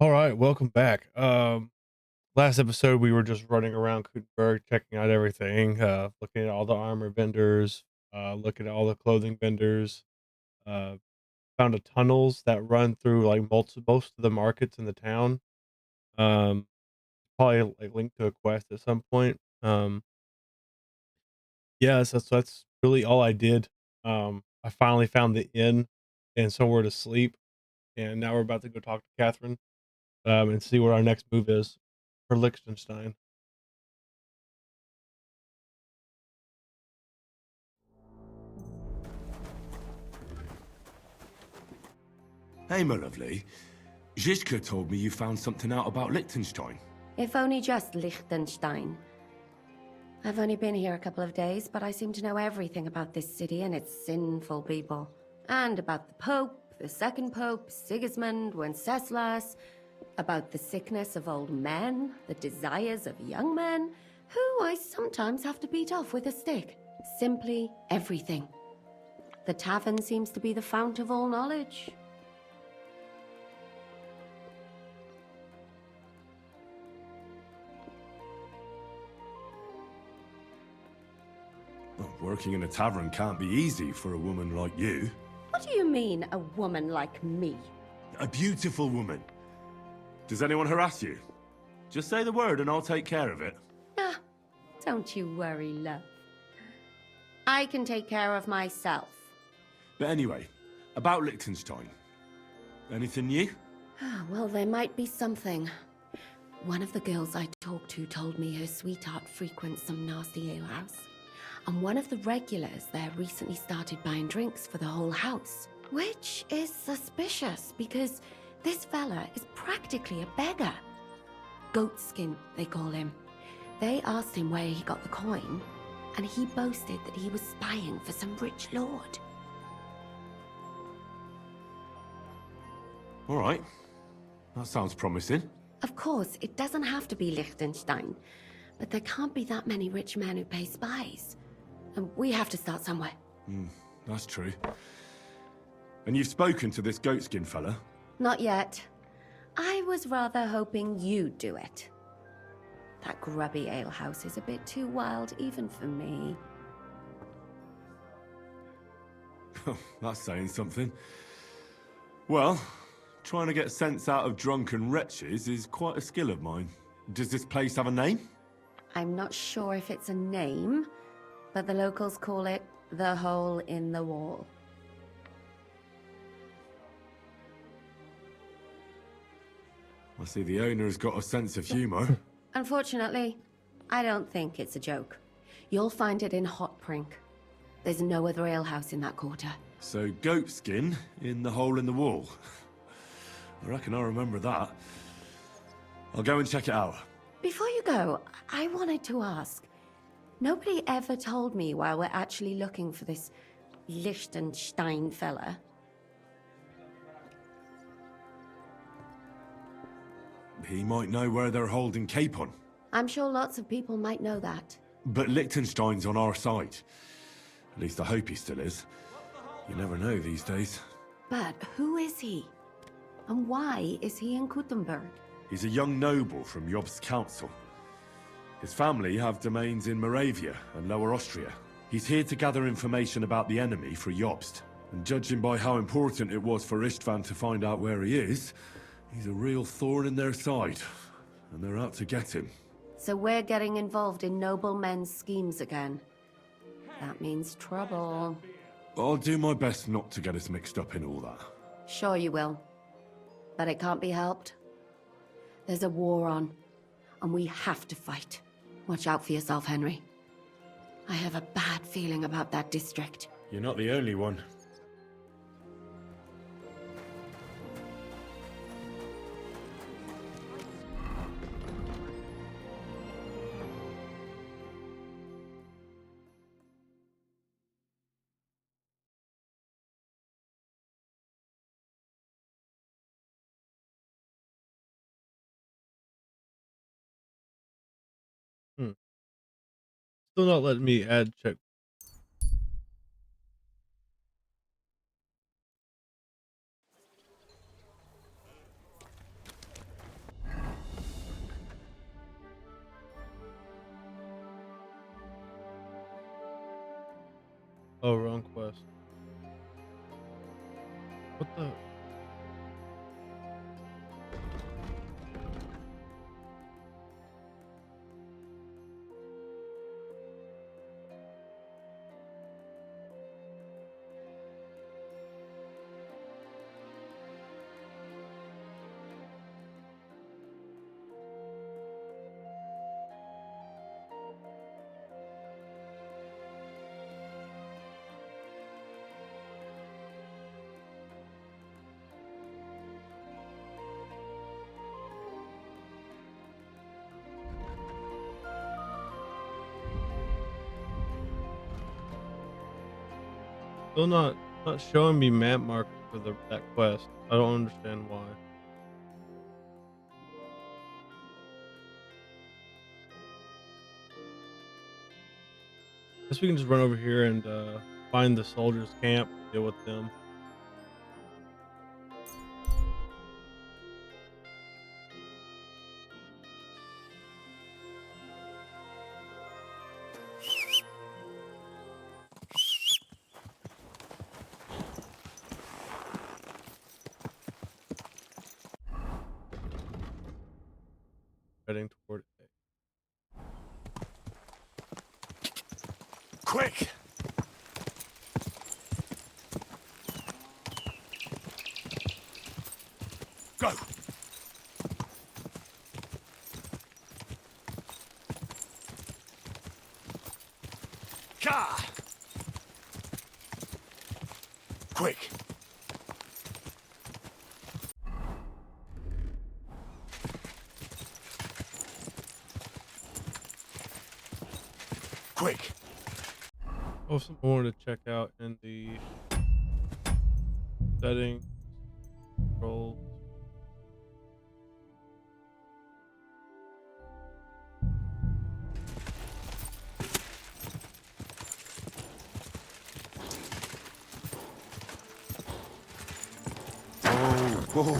All right, welcome back. Last episode we were just running around Kutenberg, checking out everything, looking at all the armor vendors, looking at all the clothing vendors. Uh, Found a tunnels that run through like most of the markets in the town. Um, Probably like linked to a quest at some point. Yeah, so that's really all I did. I finally found the inn and somewhere to sleep, and now we're about to go talk to Catherine, and see what our next move is for Liechtenstein. Hey, my lovely. Zizka told me you found something out about Liechtenstein. If only just Liechtenstein. I've only been here a couple of days, but I seem to know everything about this city and its sinful people. And about the Pope, the second Pope, Sigismund, Wenceslas, about the sickness of old men, the desires of young men, who I sometimes have to beat off with a stick. Simply everything. The tavern seems to be the fount of all knowledge. Well, working in a tavern can't be easy for a woman like you. What do you mean, a woman like me? A beautiful woman. Does anyone harass you? Just say the word and I'll take care of it. Ah, don't you worry, love. I can take care of myself. But anyway, about Liechtenstein. Anything new? Well, there might be something. One of the girls I talked to told me her sweetheart frequents some nasty alehouse. And one of the regulars there recently started buying drinks for the whole house. Which is suspicious, because this fella is practically a beggar. Goatskin, they call him. They asked him where he got the coin, and he boasted that he was spying for some rich lord. All right. That sounds promising. Of course, it doesn't have to be Liechtenstein, but there can't be that many rich men who pay spies. And we have to start somewhere. That's true. And you've spoken to this goatskin fella? Not yet. I was rather hoping you'd do it. That grubby alehouse is a bit too wild even for me. That's saying something. Well, trying to get sense out of drunken wretches is quite a skill of mine. Does this place have a name? I'm not sure if it's a name, but the locals call it the Hole in the Wall. I see the owner has got a sense of humor. Unfortunately, I don't think it's a joke. You'll find it in Hotprink. There's no other alehouse in that quarter. So goatskin in the hole in the wall. I reckon I'll remember that. I'll go and check it out. Before you go, I wanted to ask. Nobody ever told me why we're actually looking for this Liechtenstein fella. He might know where they're holding Capon. I'm sure lots of people might know that. But Liechtenstein's on our side. At least I hope he still is. You never know these days. But who is he? And why is he in Kutenberg? He's a young noble from Jobst's council. His family have domains in Moravia and Lower Austria. He's here to gather information about the enemy for Jobst. And judging by how important it was for Istvan to find out where he is, he's a real thorn in their side. And they're out to get him. So we're getting involved in noblemen's schemes again. That means trouble. I'll do my best not to get us mixed up in all that. Sure you will. But it can't be helped. There's a war on, and we have to fight. Watch out for yourself, Henry. I have a bad feeling about that district. You're not the only one. Hmm. Still not letting me add check. Oh, wrong quest. What the? Still not showing me map markers for that quest. I don't understand why. Guess we can just run over here and find the soldiers' camp, deal with them. Heading toward it. Quick! Go! Ka! Quick! Quick! Oh, something I wanted to check out in the settings, controls. Whoa!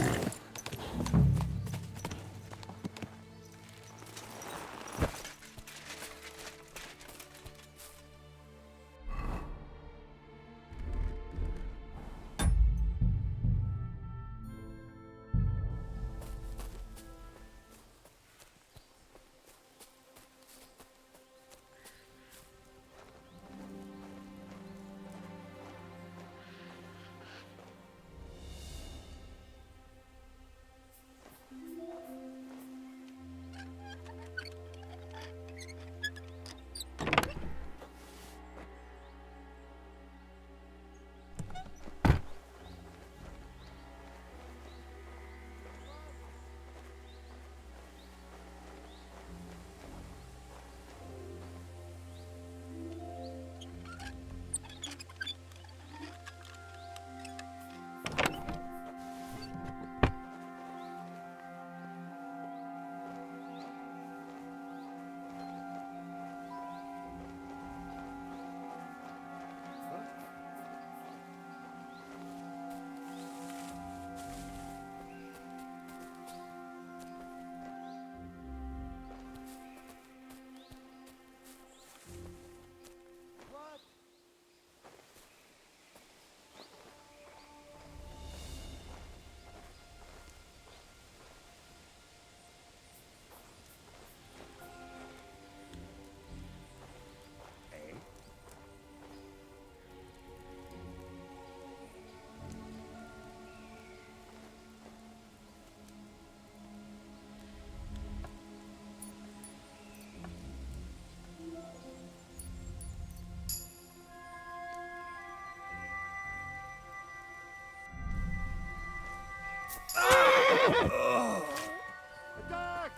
Attack!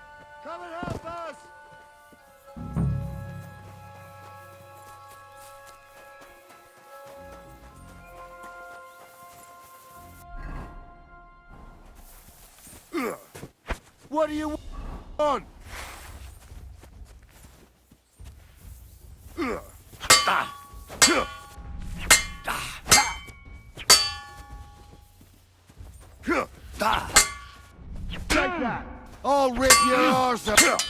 Come and help us! What do you want? Take that! I'll rip your arse out!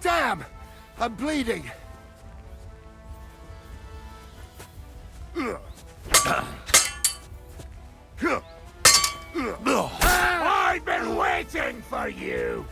Damn! I'm bleeding! I've been waiting for you!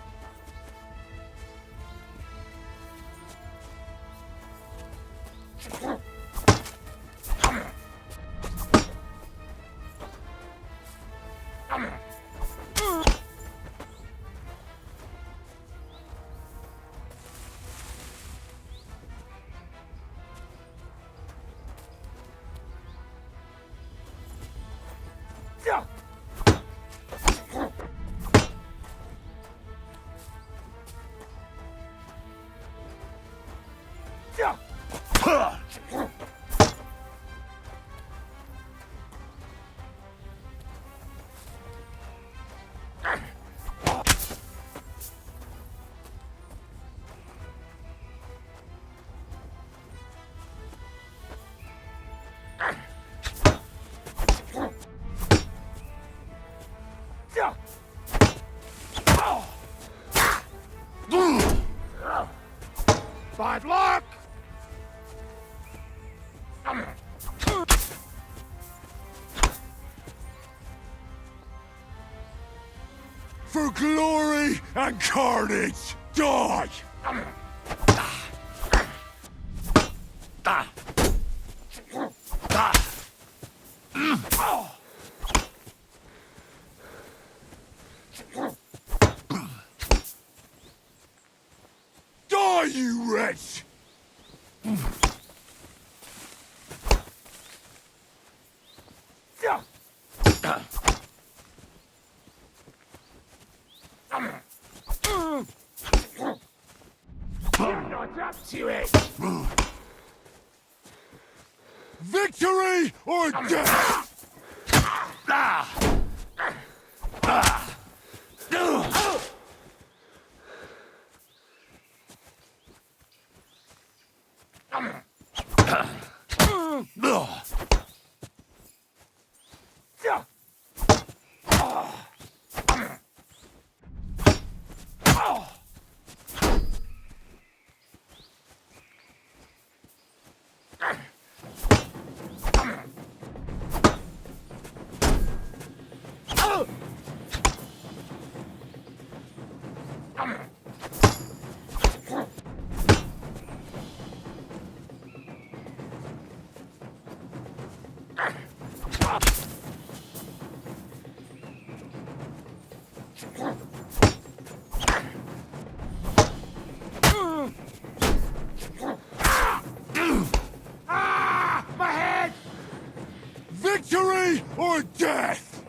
Bad luck! For glory and carnage, die! Die, you wretch! You're not up to it! Victory or death! My head! Victory or death!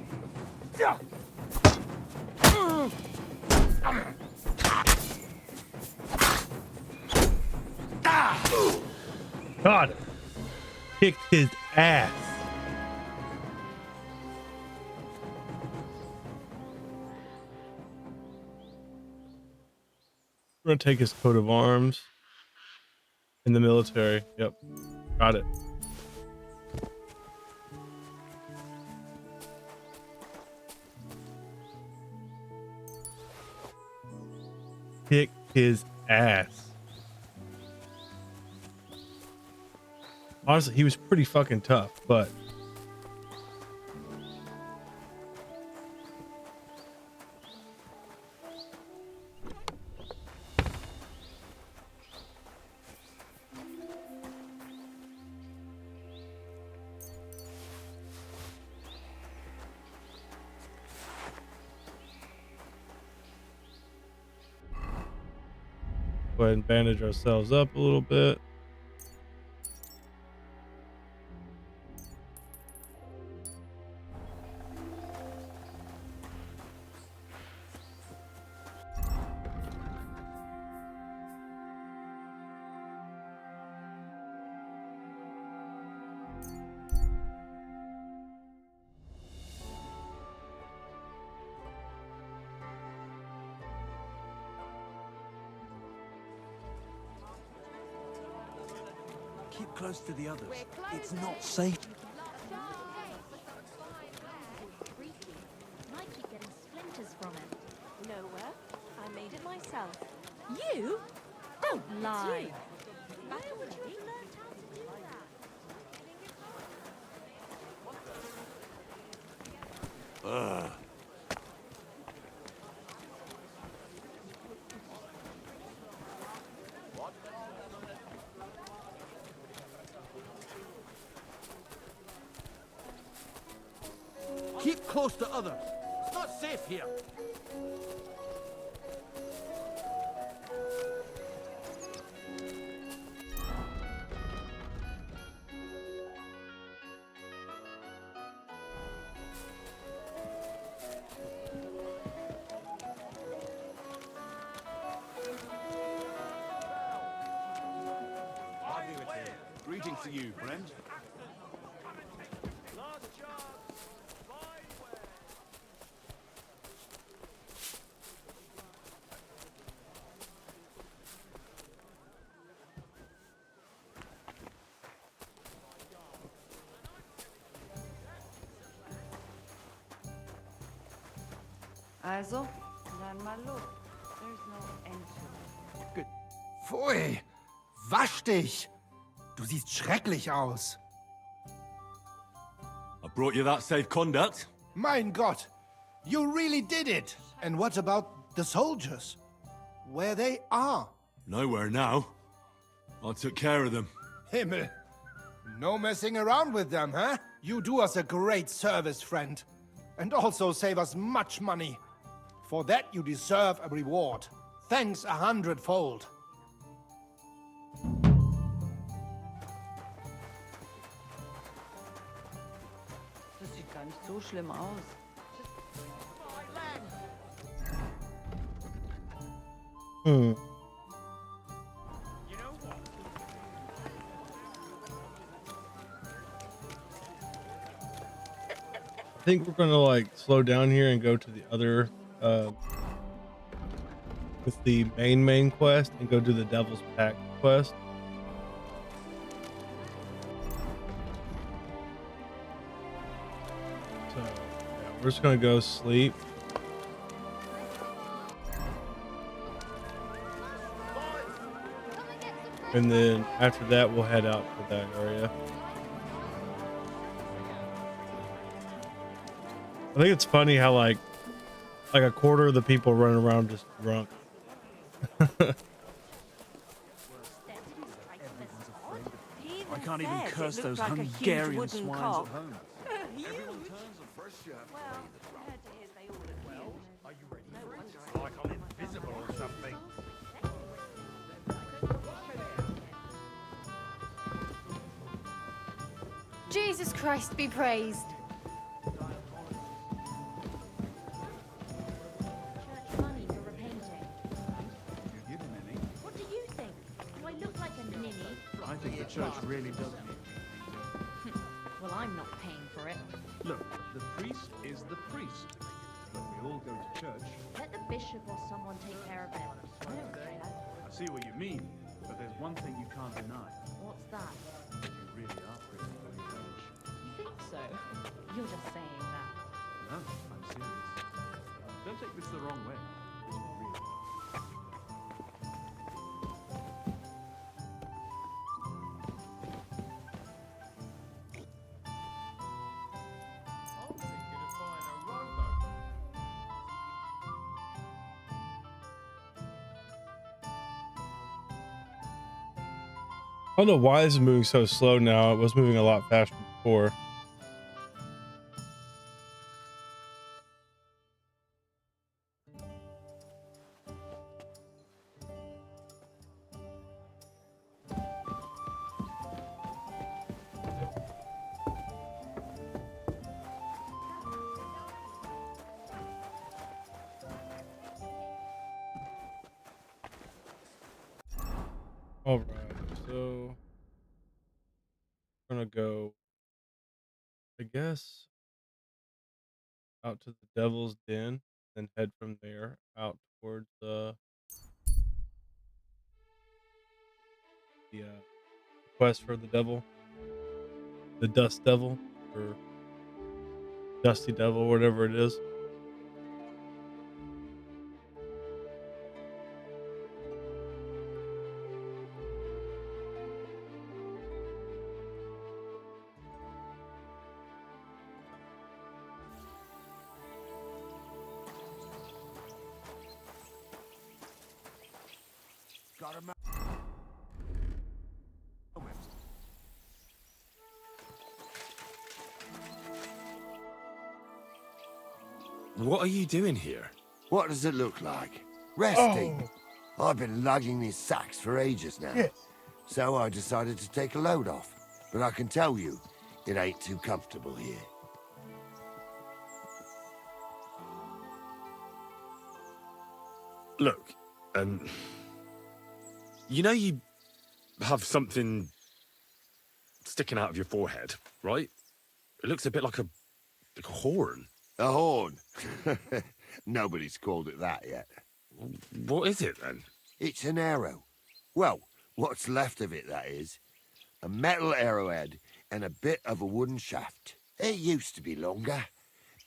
Got him. Kicked his ass. We're gonna take his coat of arms in the military. Yep. Got it. Kicked his ass. Honestly, he was pretty fucking tough, but go ahead and bandage ourselves up a little bit. Keep close to the others. It's not safe. Might keep getting splinters from it. Nowhere. I made it myself. You? Don't lie. Where would you have learned how to do that? Keep close to others. It's not safe here. Greetings to you, friend. Also, dann mal los. There's no end to it. Pfui! Wasch dich! Du siehst schrecklich aus. I brought you that safe conduct. Mein Gott! You really did it! And what about the soldiers? Where they are? Nowhere now. I took care of them. Himmel! No messing around with them, huh? You do us a great service, friend. And also save us much money. For that you deserve a reward. Thanks 100-fold. Das sieht gar nicht so schlimm aus. Hmm. I think we're gonna like slow down here and go to the other with the main quest and go do the Devil's Pact quest. So yeah, we're just gonna go sleep. And then after that we'll head out to that area. I think it's funny how like a quarter of the people running around just drunk. I can't even curse those Hungarian swines at home. Jesus Christ be praised. Church money for repainting. You the ninny? What do you think? Do I look like a ninny? I think the church really does need. Well, I'm not paying for it. Look, the priest is the priest. But we all go to church. Let the bishop or someone take care of it. I don't care. I see what you mean, but there's one thing you can't deny. What's that? You really are pretty for your age. You think so? You're just saying that. No, I'm serious. Don't take this the wrong way. You really are. I don't know why this is moving so slow now. It was moving a lot faster before. All right, so we're gonna go, I guess, out to the Devil's Den, then head from there out towards the quest for the devil, the dust devil, or dusty devil, whatever it is. Got a moment. What are you doing here? What does it look like? Resting. Oh, I've been lugging these sacks for ages now. shit. So I decided to take a load off. But I can tell you, it ain't too comfortable here. Look, you know you have something sticking out of your forehead, right? It looks a bit like a horn. A horn. Nobody's called it that yet. What is it then? It's an arrow. Well, what's left of it, that is. A metal arrowhead and a bit of a wooden shaft. It used to be longer,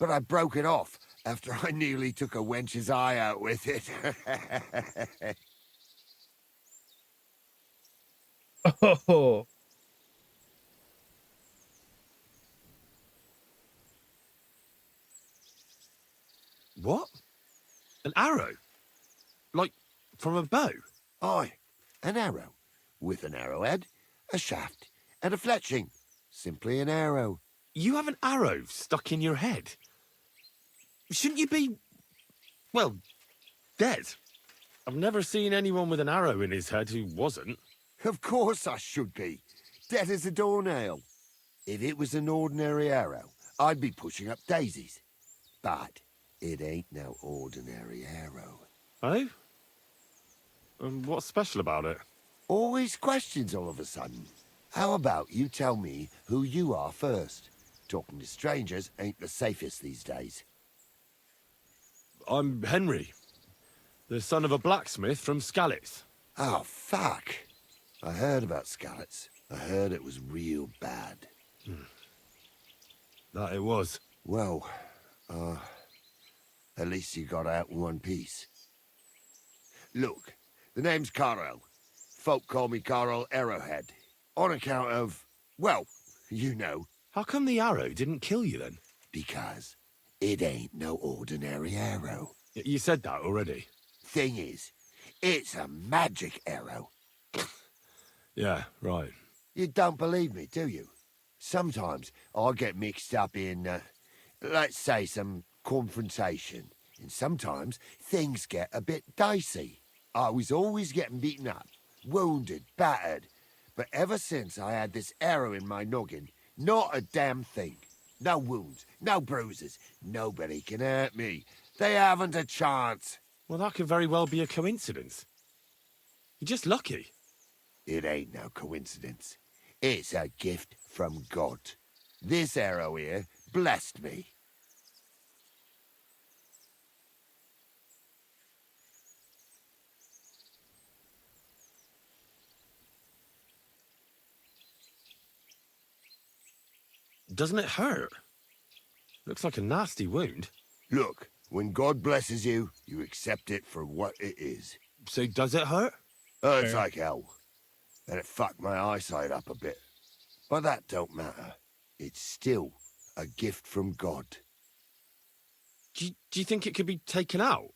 but I broke it off after I nearly took a wench's eye out with it. Oh, What? An arrow? Like from a bow? Aye, an arrow. With an arrowhead, a shaft, and a fletching. Simply an arrow. You have an arrow stuck in your head? Shouldn't you be, well, dead? I've never seen anyone with an arrow in his head who wasn't. Of course I should be. Dead as a doornail. If it was an ordinary arrow, I'd be pushing up daisies. But it ain't no ordinary arrow. Oh? And what's special about it? Always questions all of a sudden. How about you tell me who you are first? Talking to strangers ain't the safest these days. I'm Henry, the son of a blacksmith from Skalitz. Oh, fuck. I heard about Skalitz. I heard it was real bad. That it was. Well, at least you got out in one piece. Look, the name's Carl. Folk call me Carl Arrowhead. On account of, well, you know. How come the arrow didn't kill you then? Because it ain't no ordinary arrow. You said that already. Thing is, it's a magic arrow. Yeah, right. You don't believe me, do you? Sometimes I get mixed up in, let's say, some confrontation. And sometimes things get a bit dicey. I was always getting beaten up, wounded, battered. But ever since I had this arrow in my noggin, not a damn thing. No wounds, no bruises. Nobody can hurt me. They haven't a chance. Well, that could very well be a coincidence. You're just lucky. It ain't no coincidence. It's a gift from God. This arrow here blessed me. Doesn't it hurt? Looks like a nasty wound. Look, when God blesses you, you accept it for what it is. So does it hurt? Hurts Fair. like hell. And it fucked my eyesight up a bit. But that don't matter. It's still a gift from God. Do you think it could be taken out?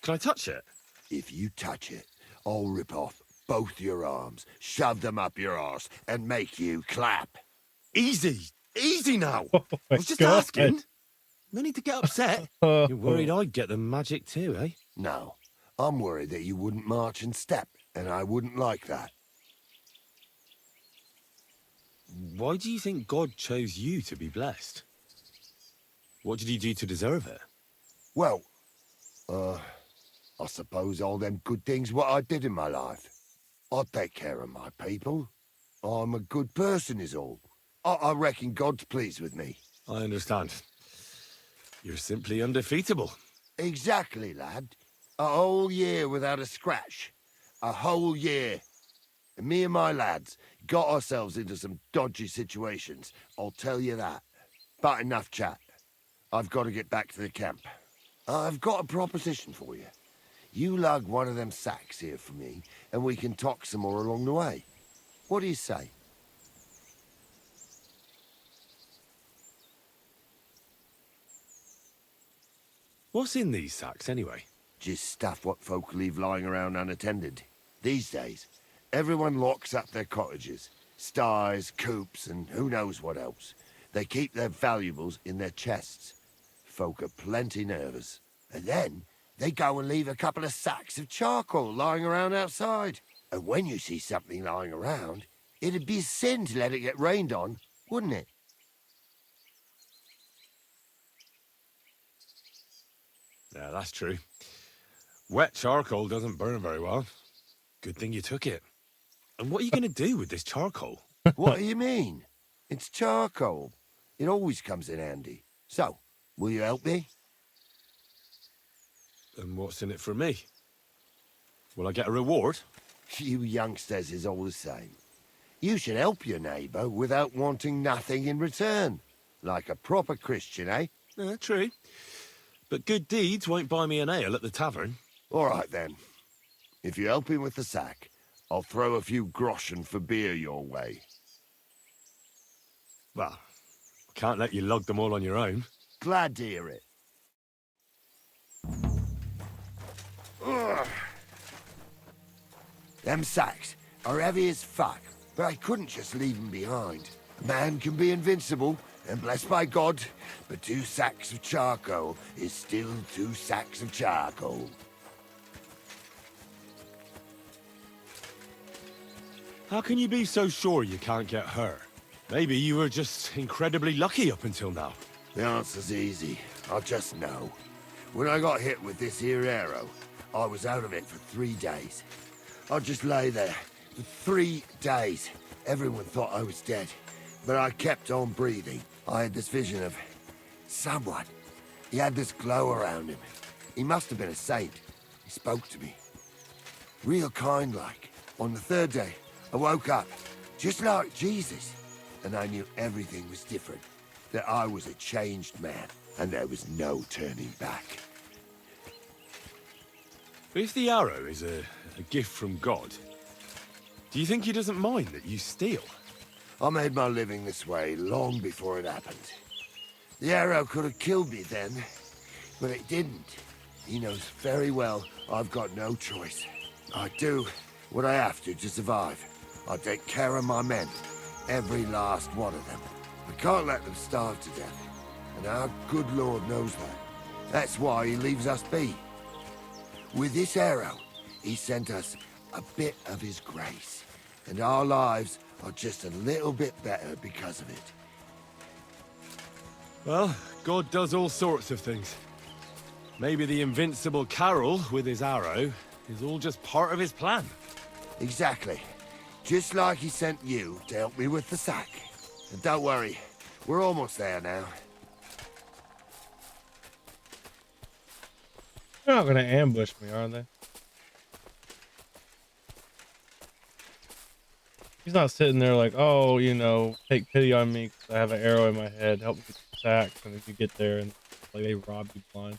Can I touch it? If you touch it, I'll rip off both your arms, shove them up your arse, and make you clap. Easy! Easy now! Oh I my was just God. asking. No need to get upset. You're worried I'd get the magic too, eh? No, I'm worried that you wouldn't march and step, and I wouldn't like that. Why do you think God chose you to be blessed? What did he do to deserve it? Well, I suppose all them good things what I did in my life. I take care of my people. I'm a good person is all. I reckon God's pleased with me. I understand. You're simply undefeatable. Exactly, lad. A whole year without a scratch. A whole year. And me and my lads got ourselves into some dodgy situations, I'll tell you that. But enough chat. I've got to get back to the camp. I've got a proposition for you. You lug one of them sacks here for me, and we can talk some more along the way. What do you say? What's in these sacks, anyway? Just stuff what folk leave lying around unattended. These days, everyone locks up their cottages, sties, coops, and who knows what else. They keep their valuables in their chests. Folk are plenty nervous. And then, they go and leave a couple of sacks of charcoal lying around outside. And when you see something lying around, it'd be a sin to let it get rained on, wouldn't it? Yeah, that's true. Wet charcoal doesn't burn very well. Good thing you took it. And what are you going to do with this charcoal? What do you mean? It's charcoal. It always comes in handy. So, will you help me? And what's in it for me? Will I get a reward? You youngsters is all the same. You should help your neighbour without wanting nothing in return. Like a proper Christian, eh? True. But good deeds won't buy me an ale at the tavern. All right, then. If you help him with the sack, I'll throw a few groschen for beer your way. Well, can't let you lug them all on your own. Glad to hear it. Ugh. Them sacks are heavy as fuck, but I couldn't just leave them behind. Man can be invincible, and blessed by God, but 2 sacks of charcoal is still 2 sacks of charcoal. How can you be so sure you can't get hurt? Maybe you were just incredibly lucky up until now. The answer's easy. I just know. When I got hit with this here arrow, I was out of it for 3 days. I just lay there for 3 days. Everyone thought I was dead, but I kept on breathing. I had this vision of someone. He had this glow around him. He must have been a saint. He spoke to me. Real kind-like. On the 3rd day, I woke up, just like Jesus. And I knew everything was different. That I was a changed man, and there was no turning back. But if the arrow is a gift from God, do you think he doesn't mind that you steal? I made my living this way long before it happened. The arrow could have killed me then, but it didn't. He knows very well I've got no choice. I do what I have to survive. I take care of my men, every last one of them. We can't let them starve to death, and our good Lord knows that. That's why he leaves us be. With this arrow, he sent us a bit of his grace, and our lives are just a little bit better because of it. Well, God does all sorts of things. Maybe the invincible Carol with his arrow is all just part of his plan. Exactly. Just like he sent you to help me with the sack. And don't worry, we're almost there now. They're not gonna ambush me, are they? He's not sitting there like, oh, you know, take pity on me because I have an arrow in my head. Help me get the sack. And if you get there and like they rob you blind.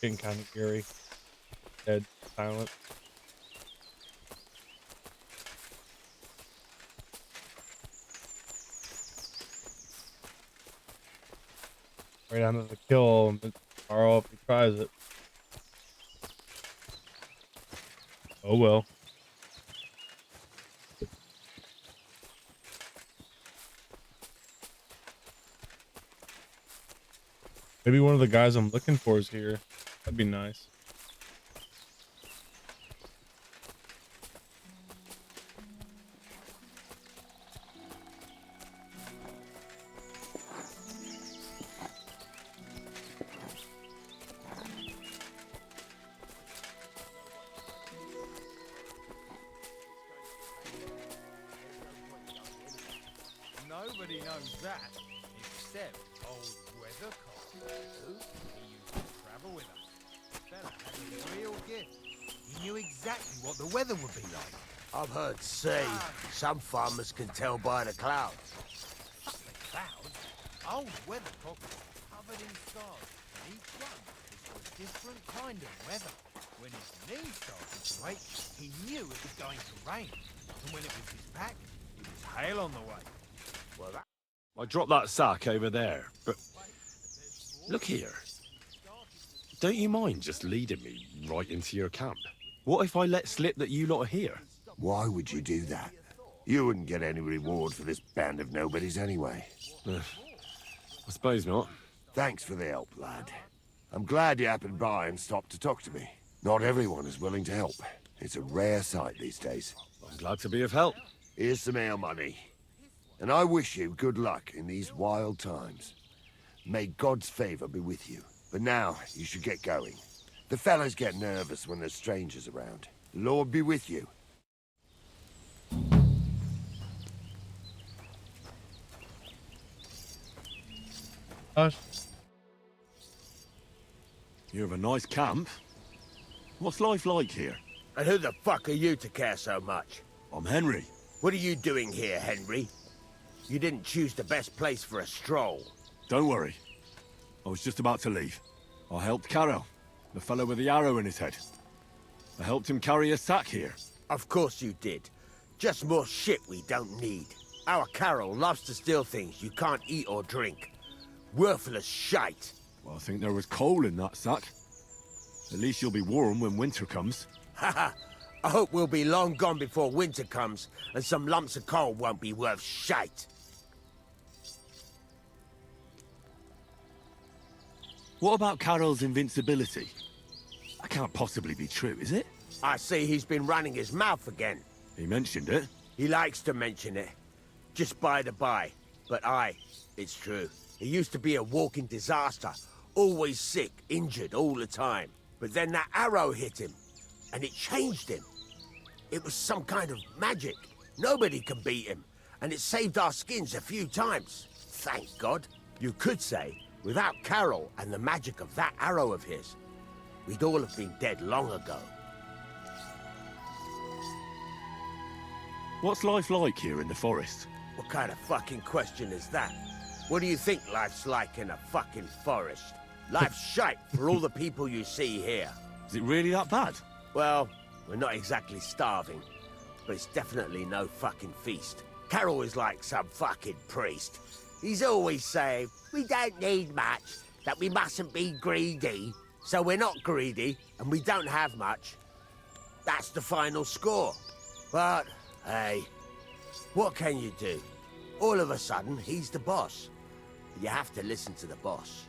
Getting kind of eerie. Dead, silent. Right down to the kill, but Carl if he tries it. Oh well. Maybe one of the guys I'm looking for is here. That'd be nice. Nobody knows that, except old Weathercock, who he used to travel with us. Fella had a real gift. He knew exactly what the weather would be like. I've heard say some farmers can tell by the clouds. Fuck the clouds. Old Weathercock was covered in stars, and each one was for a different kind of weather. When his knees started to ache, he knew it was going to rain. And when it was his back, it was hail on the way. Well, that... I dropped that sack over there, but look here. Don't you mind just leading me right into your camp? What if I let slip that you lot are here? Why would you do that? You wouldn't get any reward for this band of nobodies anyway. I suppose not. Thanks for the help, lad. I'm glad you happened by and stopped to talk to me. Not everyone is willing to help. It's a rare sight these days. I'm glad to be of help. Here's some ale money. And I wish you good luck in these wild times. May God's favor be with you. But now, you should get going. The fellas get nervous when there's strangers around. Lord be with you. Hush. You have a nice camp. What's life like here? And who the fuck are you to care so much? I'm Henry. What are you doing here, Henry? You didn't choose the best place for a stroll. Don't worry. I was just about to leave. I helped Carol, the fellow with the arrow in his head. I helped him carry a sack here. Of course you did. Just more shit we don't need. Our Carol loves to steal things you can't eat or drink. Worthless shite. Well, I think there was coal in that sack. At least you'll be warm when winter comes. Haha. I hope we'll be long gone before winter comes, and some lumps of coal won't be worth shite. What about Carol's invincibility? That can't possibly be true, is it? I see he's been running his mouth again. He mentioned it. He likes to mention it. Just by the by. But it's true. He used to be a walking disaster. Always sick, injured all the time. But then that arrow hit him, and it changed him. It was some kind of magic. Nobody can beat him, and it saved our skins a few times. Thank God. You could say, without Carol and the magic of that arrow of his, we'd all have been dead long ago. What's life like here in the forest? What kind of fucking question is that? What do you think life's like in a fucking forest? Life's shite for all the people you see here. Is it really that bad? Well, we're not exactly starving, but it's definitely no fucking feast. Carol is like some fucking priest. He's always saying, we don't need much, that we mustn't be greedy. So we're not greedy, and we don't have much. That's the final score. But, hey, what can you do? All of a sudden, he's the boss. You have to listen to the boss.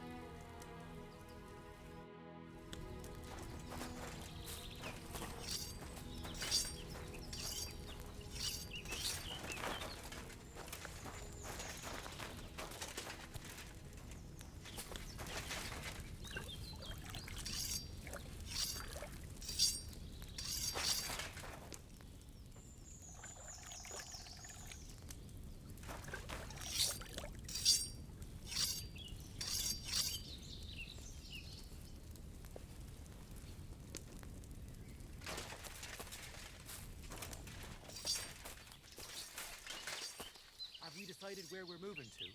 Have we decided where we're moving to?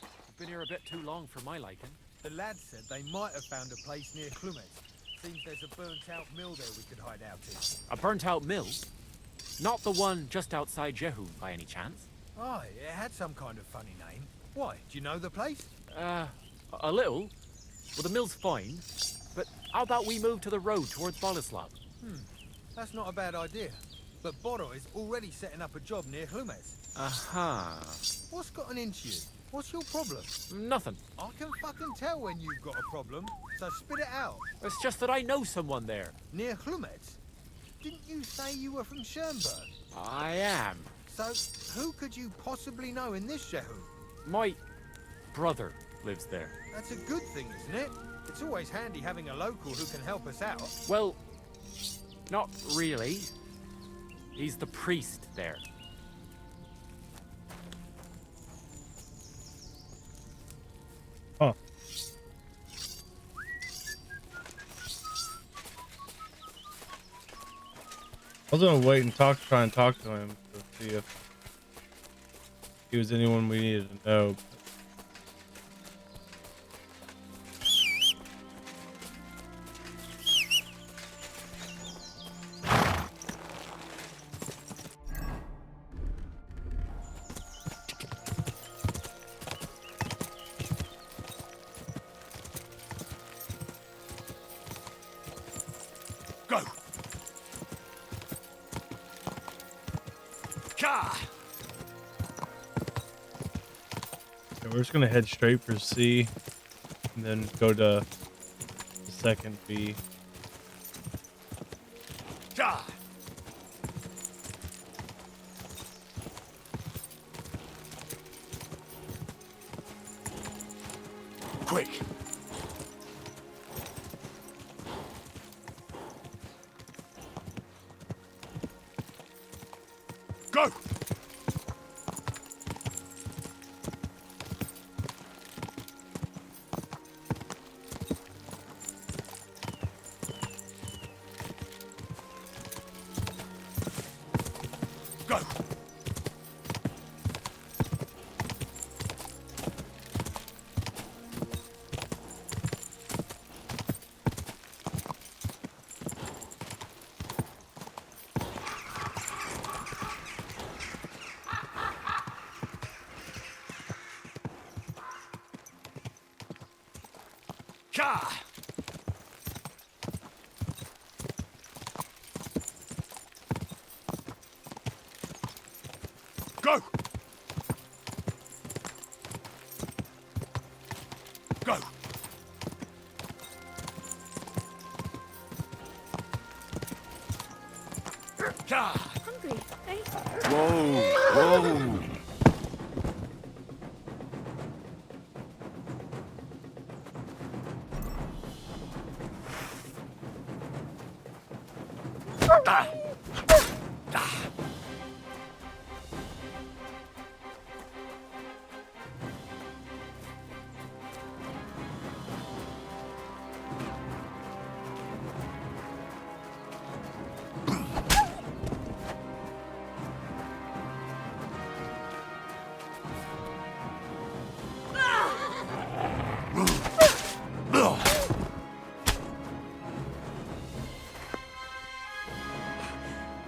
We've been here a bit too long for my liking. The lads said they might have found a place near Clumet. Seems there's a burnt-out mill there we could hide out in. A burnt-out mill? Not the one just outside Jehu, by any chance? Oh, it had some kind of funny name. Why, do you know the place? A little. Well, the mill's fine, but how about we move to the road towards Boleslav? That's not a bad idea. But Boro is already setting up a job near Clumet. Aha. What's gotten into you? What's your problem? Nothing. I can fucking tell when you've got a problem, so spit it out. It's just that I know someone there. Near Clumet? Didn't you say you were from Schönberg? I am. So, who could you possibly know in this Jehu? My brother lives there. That's a good thing, isn't it? It's always handy having a local who can help us out. Well, not really. He's the priest there. I was gonna wait and try and talk to him to see if he was anyone we needed to know. Go! Ka! Okay, we're just gonna head straight for C and then go to the second B. Ka! Quick! Go! Go! Ka! Go! Go! Ka! Hungry, eh? Whoa! Whoa! Ah! Ah!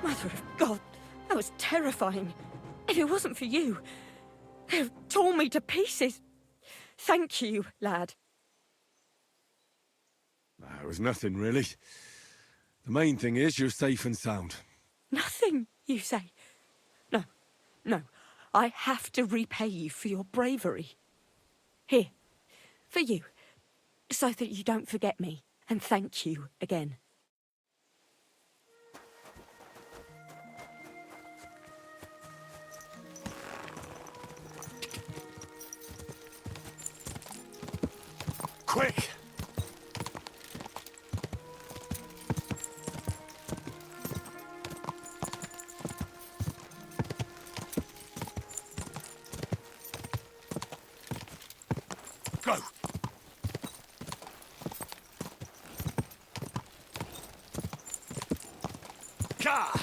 Mother of God, that was terrifying. If it wasn't for you, they'd have torn me to pieces. Thank you, lad. It was nothing, really. The main thing is you're safe and sound. Nothing, you say? No, no. I have to repay you for your bravery. Here, for you, so that you don't forget me, and thank you again. Quick! Go! Ka!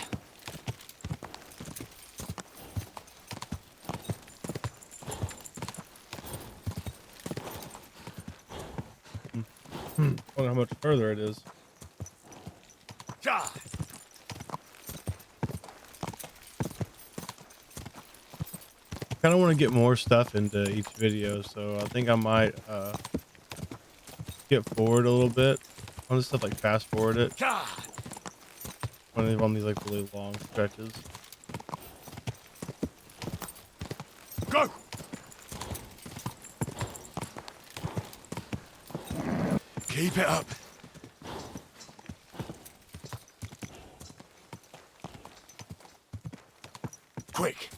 I wonder how much further it is. Ka! Kind of want to get more stuff into each video, so I think I might skip forward a little bit on this stuff, like fast forward it Ka! on these like really long stretches. Go! Keep it up. Quick.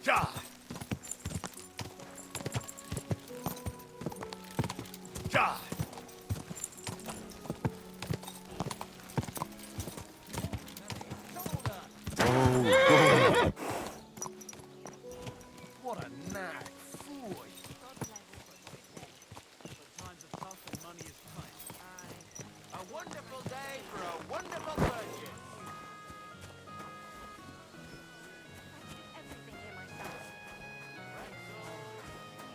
Ja. Ja. What a knack, boy. made for a wonderful purchase. Everything here myself.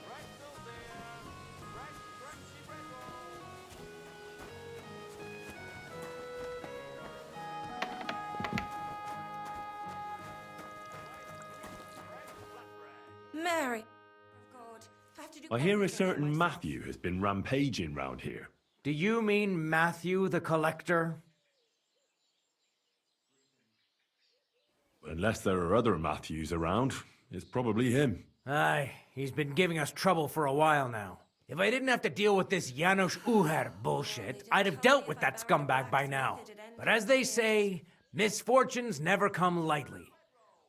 Pretzel there. Fresh, crunchy bread roll. Mary. Oh God. I have to do I hear a everything here certain myself. Matthew has been rampaging round here. Do you mean Matthew the Collector? Unless there are other Matthews around, it's probably him. Aye, he's been giving us trouble for a while now. If I didn't have to deal with this Janusz Uher bullshit, I'd have dealt with that scumbag by now. But as they say, misfortunes never come lightly.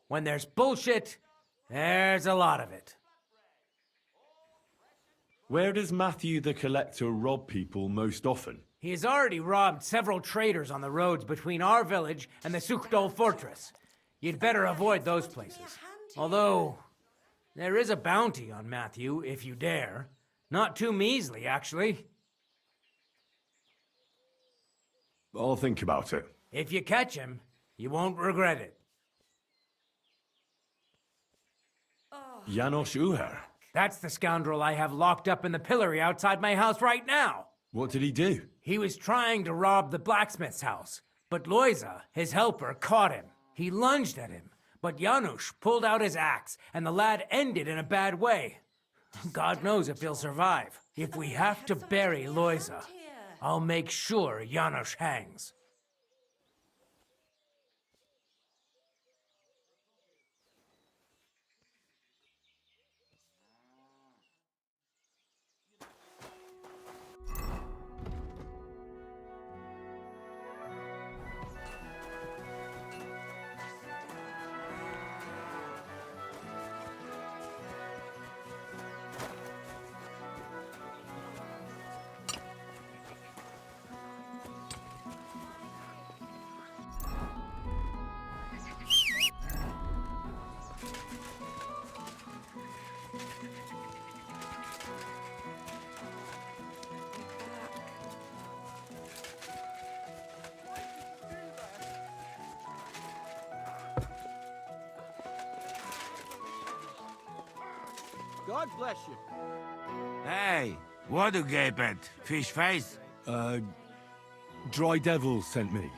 When there's bullshit, there's a lot of it. Where does Matthew the Collector rob people most often? He has already robbed several traders on the roads between our village and the Sukhdol fortress. You'd better avoid those places. Although, there is a bounty on Matthew, if you dare. Not too measly, actually. I'll think about it. If you catch him, you won't regret it. Janos Uher. That's the scoundrel I have locked up in the pillory outside my house right now. What did he do? He was trying to rob the blacksmith's house, but Loiza, his helper, caught him. He lunged at him, but Janusz pulled out his axe, and the lad ended in a bad way. God knows if he'll survive. If we have to bury Loiza, I'll make sure Janusz hangs. God bless you. Hey, what you gape at? Fish face? Dry Devil sent me.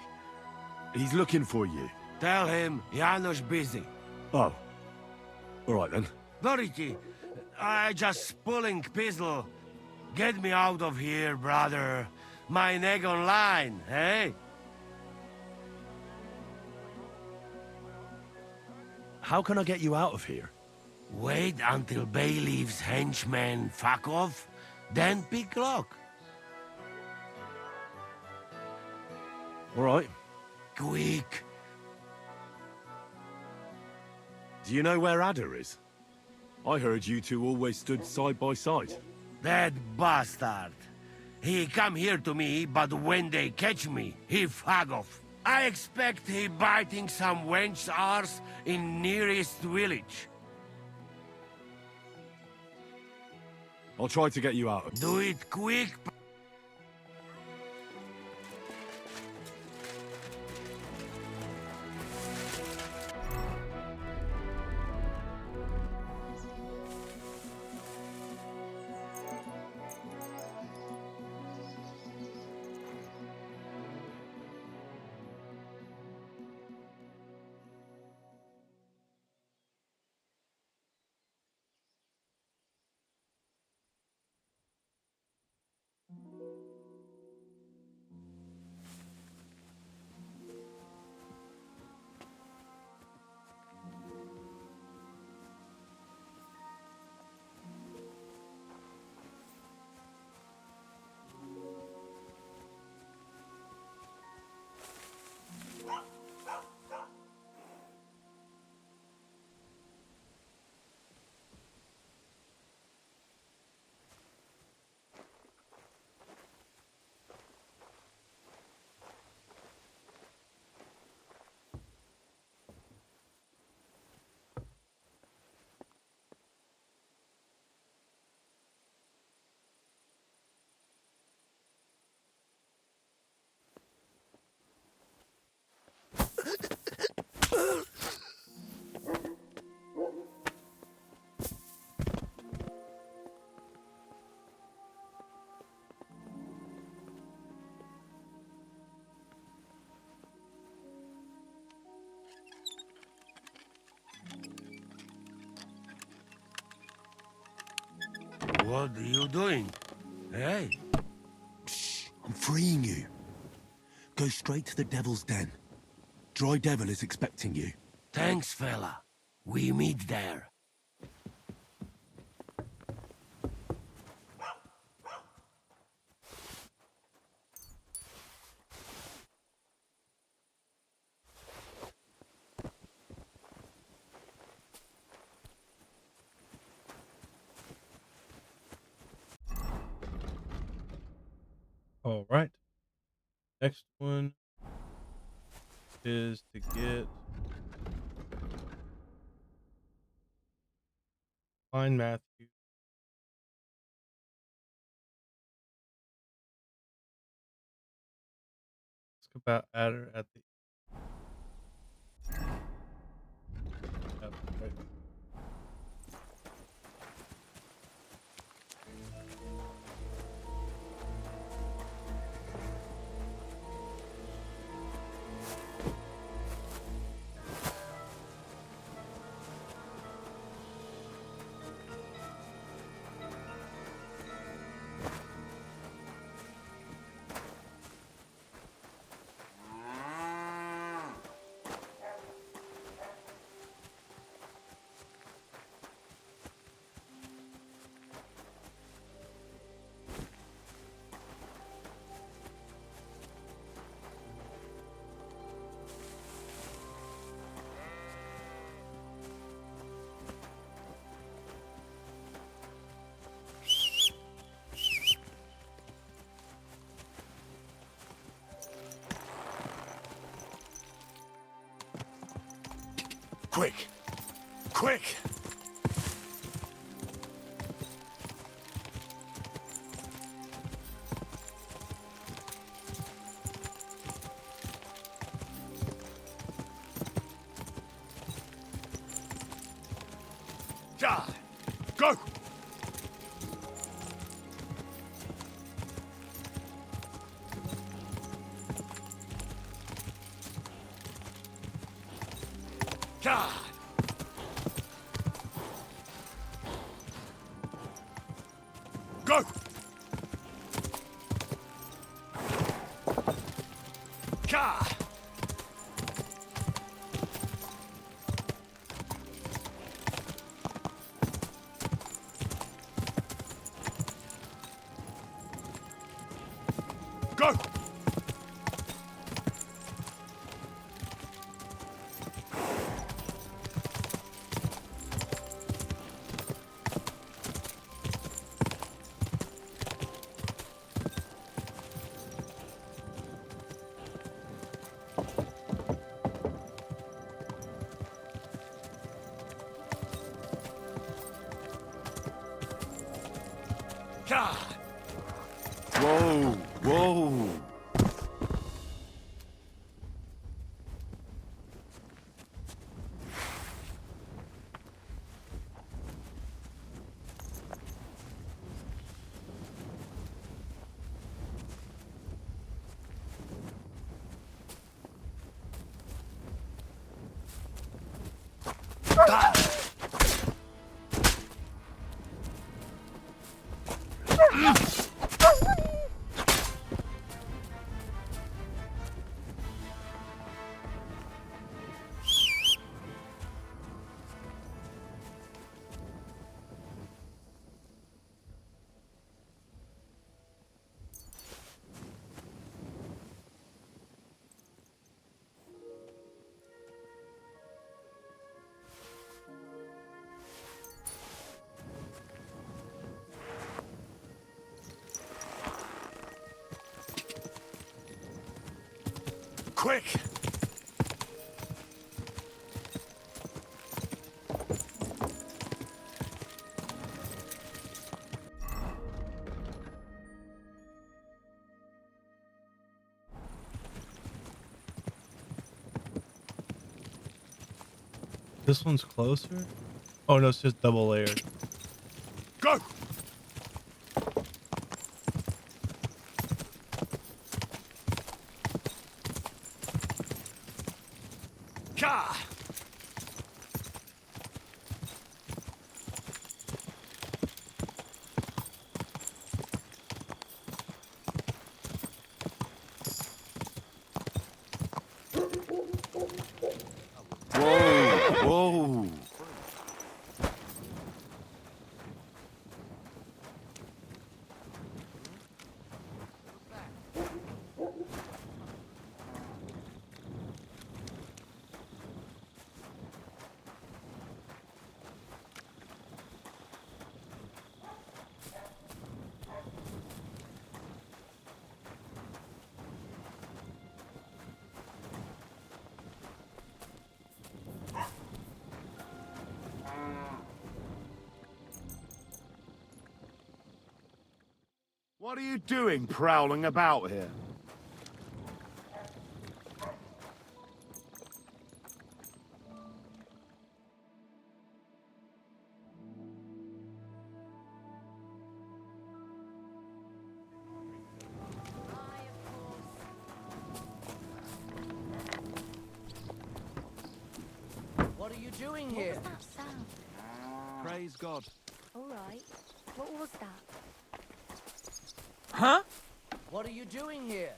He's looking for you. Tell him Janusz busy. Oh. Alright then. Dorothy, I just pulling pistol. Get me out of here, brother. My neck on line, eh? How can I get you out of here? Wait until Bailiff's henchmen fuck off, then pick lock. Alright. Quick. Do you know where Ada is? I heard you two always stood side by side. That bastard. He come here to me, but when they catch me, he fuck off. I expect he biting some wench's arse in nearest village. I'll try to get you out. Do it quick. What are you doing? Hey? Shh, I'm freeing you. Go straight to the Devil's Den. Dry Devil is expecting you. Thanks, fella. We meet there. All right. Next one is to get find Matthew. Ask about Adder at the right. Quick! Quick! Ja! Go! Ja! Go! Ja! Go! Ja! Whoa, whoa. Quick! This one's closer? Oh no, it's just double layered. Go! Ja! What are you doing prowling about here? What are you doing here? What was that sound? Praise God. All right. What was that? Huh? What are you doing here?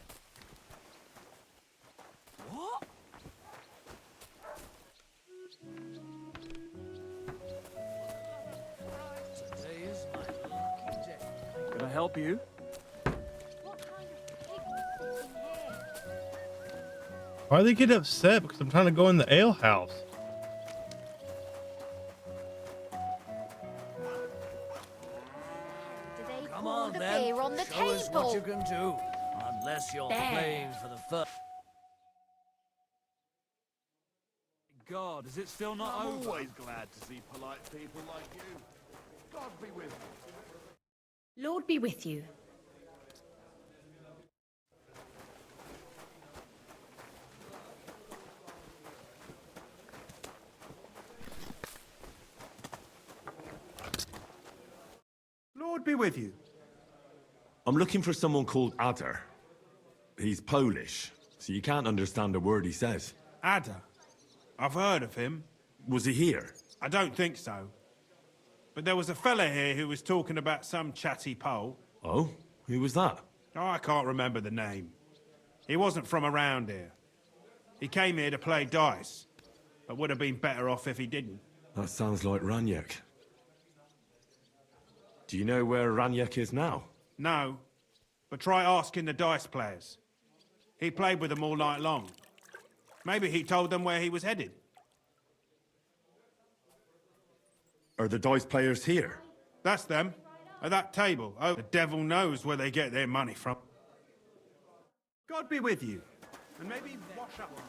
What? Today is my lucky day. Can I help you? What kind of pig is in here? Why do they get upset? Because I'm trying to go in the ale house. Do they Come pour on, the then. beer on the Show us what you table? can do. Unless you're There. playing for the first. God, is it still not I'm over? always glad to see polite people like you. God be with you. Lord be with you. Lord be with you. I'm looking for someone called Adder. He's Polish, so you can't understand a word he says. Adder. I've heard of him. Was he here? I don't think so. But there was a fella here who was talking about some chatty Pole. Oh? Who was that? Oh, I can't remember the name. He wasn't from around here. He came here to play dice, but would have been better off if he didn't. That sounds like Raniek. Do you know where Raniek is now? No, but try asking the dice players. He played with them all night long. Maybe he told them where he was headed. Are the dice players here? That's them. At that table. Oh, the devil knows where they get their money from. God be with you. And maybe wash up on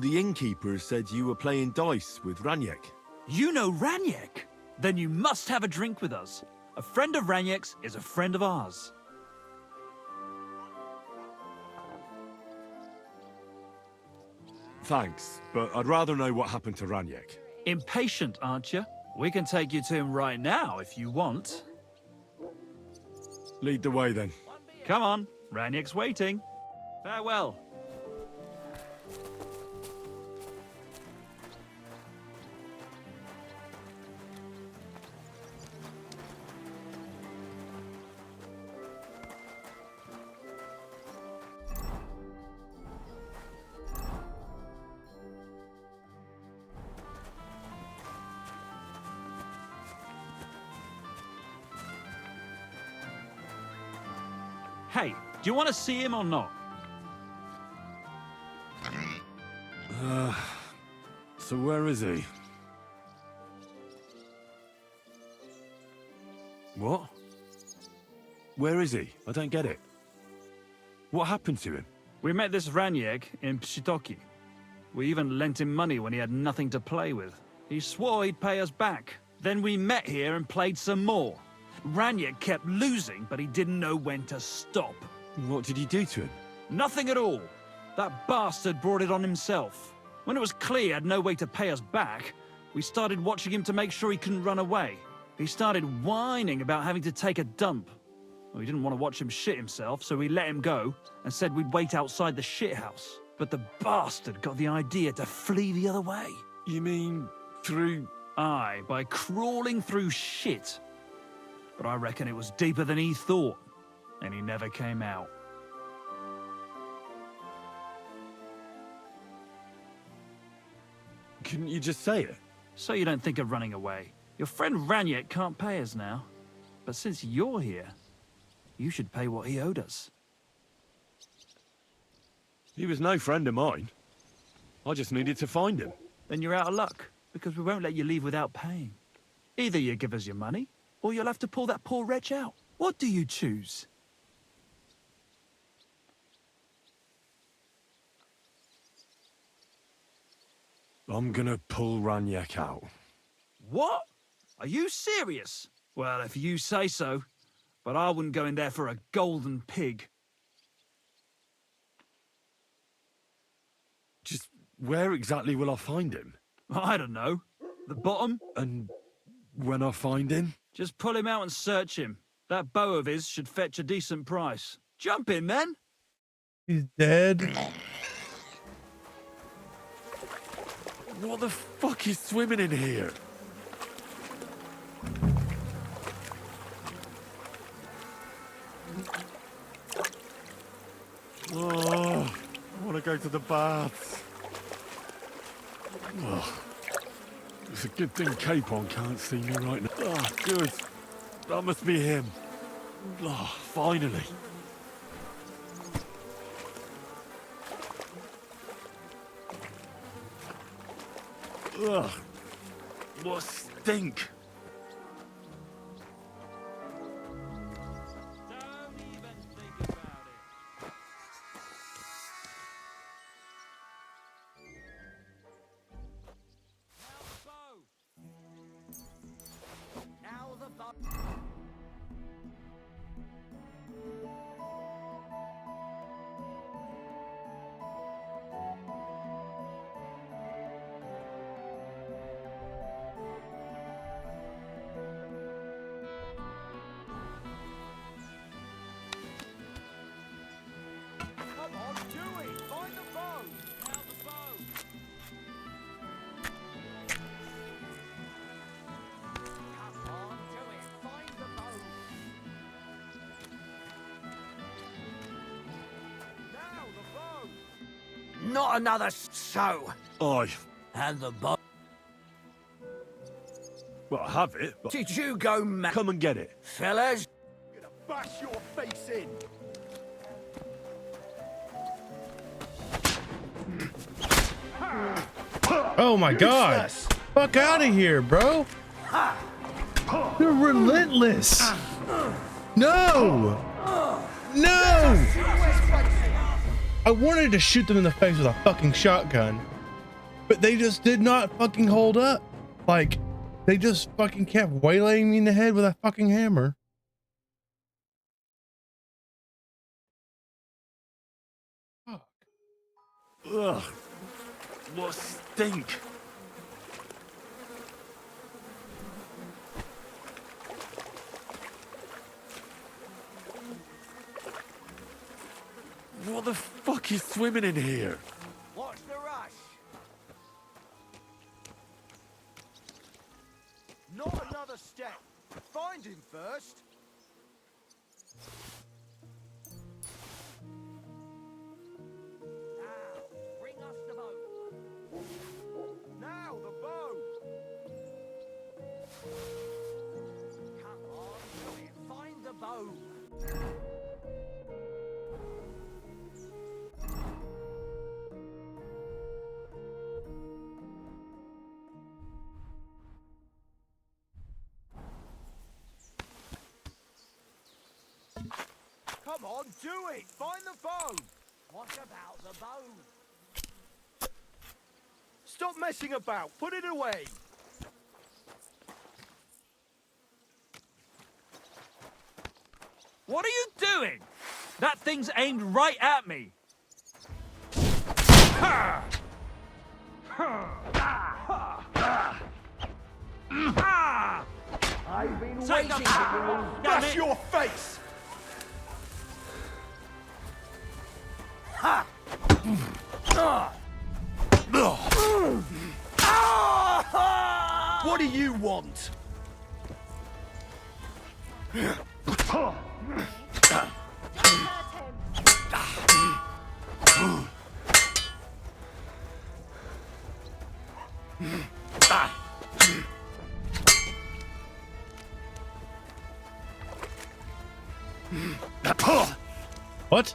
The innkeeper said you were playing dice with Raniek. You know Raniek? Then you must have a drink with us. A friend of Raniek's is a friend of ours. Thanks, but I'd rather know what happened to Raniek. Impatient, aren't you? We can take you to him right now if you want. Lead the way then. Come on, Raniek's waiting. Farewell. Hey, do you want to see him or not? So where is he? What? Where is he? I don't get it. What happened to him? We met this Raniek in Pshitoki. We even lent him money when he had nothing to play with. He swore he'd pay us back. Then we met here and played some more. Raniek kept losing, but he didn't know when to stop. What did you do to him? Nothing at all. That bastard brought it on himself. When it was clear he had no way to pay us back, we started watching him to make sure he couldn't run away. He started whining about having to take a dump. We didn't want to watch him shit himself, so we let him go and said we'd wait outside the shithouse. But the bastard got the idea to flee the other way. You mean through... Aye, by crawling through shit. But I reckon it was deeper than he thought, and he never came out. Couldn't you just say it? So you don't think of running away. Your friend Raniek can't pay us now. But since you're here, you should pay what he owed us. He was no friend of mine. I just needed to find him. Then you're out of luck, because we won't let you leave without paying. Either you give us your money, or you'll have to pull that poor wretch out. What do you choose? I'm gonna pull Raniek out. What? Are you serious? Well, if you say so. But I wouldn't go in there for a golden pig. Just where exactly will I find him? I don't know. The bottom? And when I find him? Just pull him out and search him. That bow of his should fetch a decent price. Jump in, then. He's dead. What the fuck is swimming in here? Oh, I want to go to the baths. Oh, it's a good thing Capon can't see me right now. Oh, good. That must be him. Oh, finally. Ugh, what stink. Not another so. Aye. And the bow. Well, I have it, but... Did you go mad? Come and get it. Fellas? I'm gonna bash your face in. Oh my god. Fuck out of here, bro. They're relentless. No. No. I wanted to shoot them in the face with a fucking shotgun, but they just did not fucking hold up. Like, they just fucking kept waylaying me in the head with a fucking hammer. Fuck. Ugh, what stink. What the fuck is swimming in here? What's the rush? Not another step. Find him first. Now, bring us the boat. Now the bow. Come on, do it. Find the bow. Come on, do it. Find the bow. What about the bow? Stop messing about. Put it away. What are you doing? That thing's aimed right at me. I've been waiting for you. Bash your face. Ha! What do you want? What?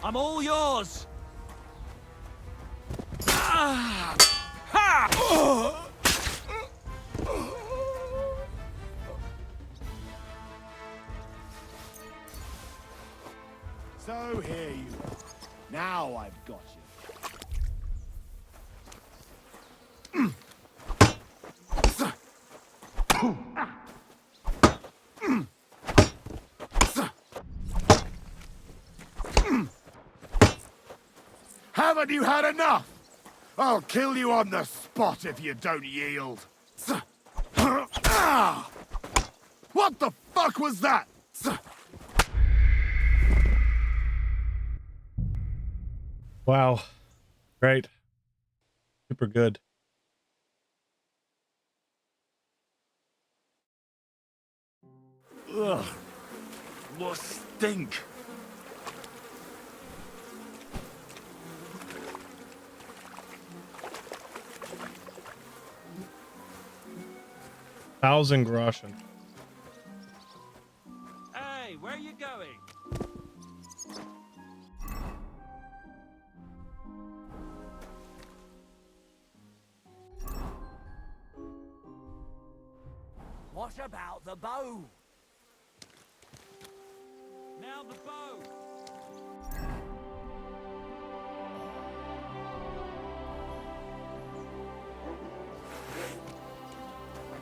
I'm all yours. So here you are. Now I've got you. Haven't you had enough? I'll kill you on the spot if you don't yield. What the fuck was that? Wow. Great. Super good. Ugh. What stink. 1,000 groschen. Hey, where are you going? What about the bow? Now the bow.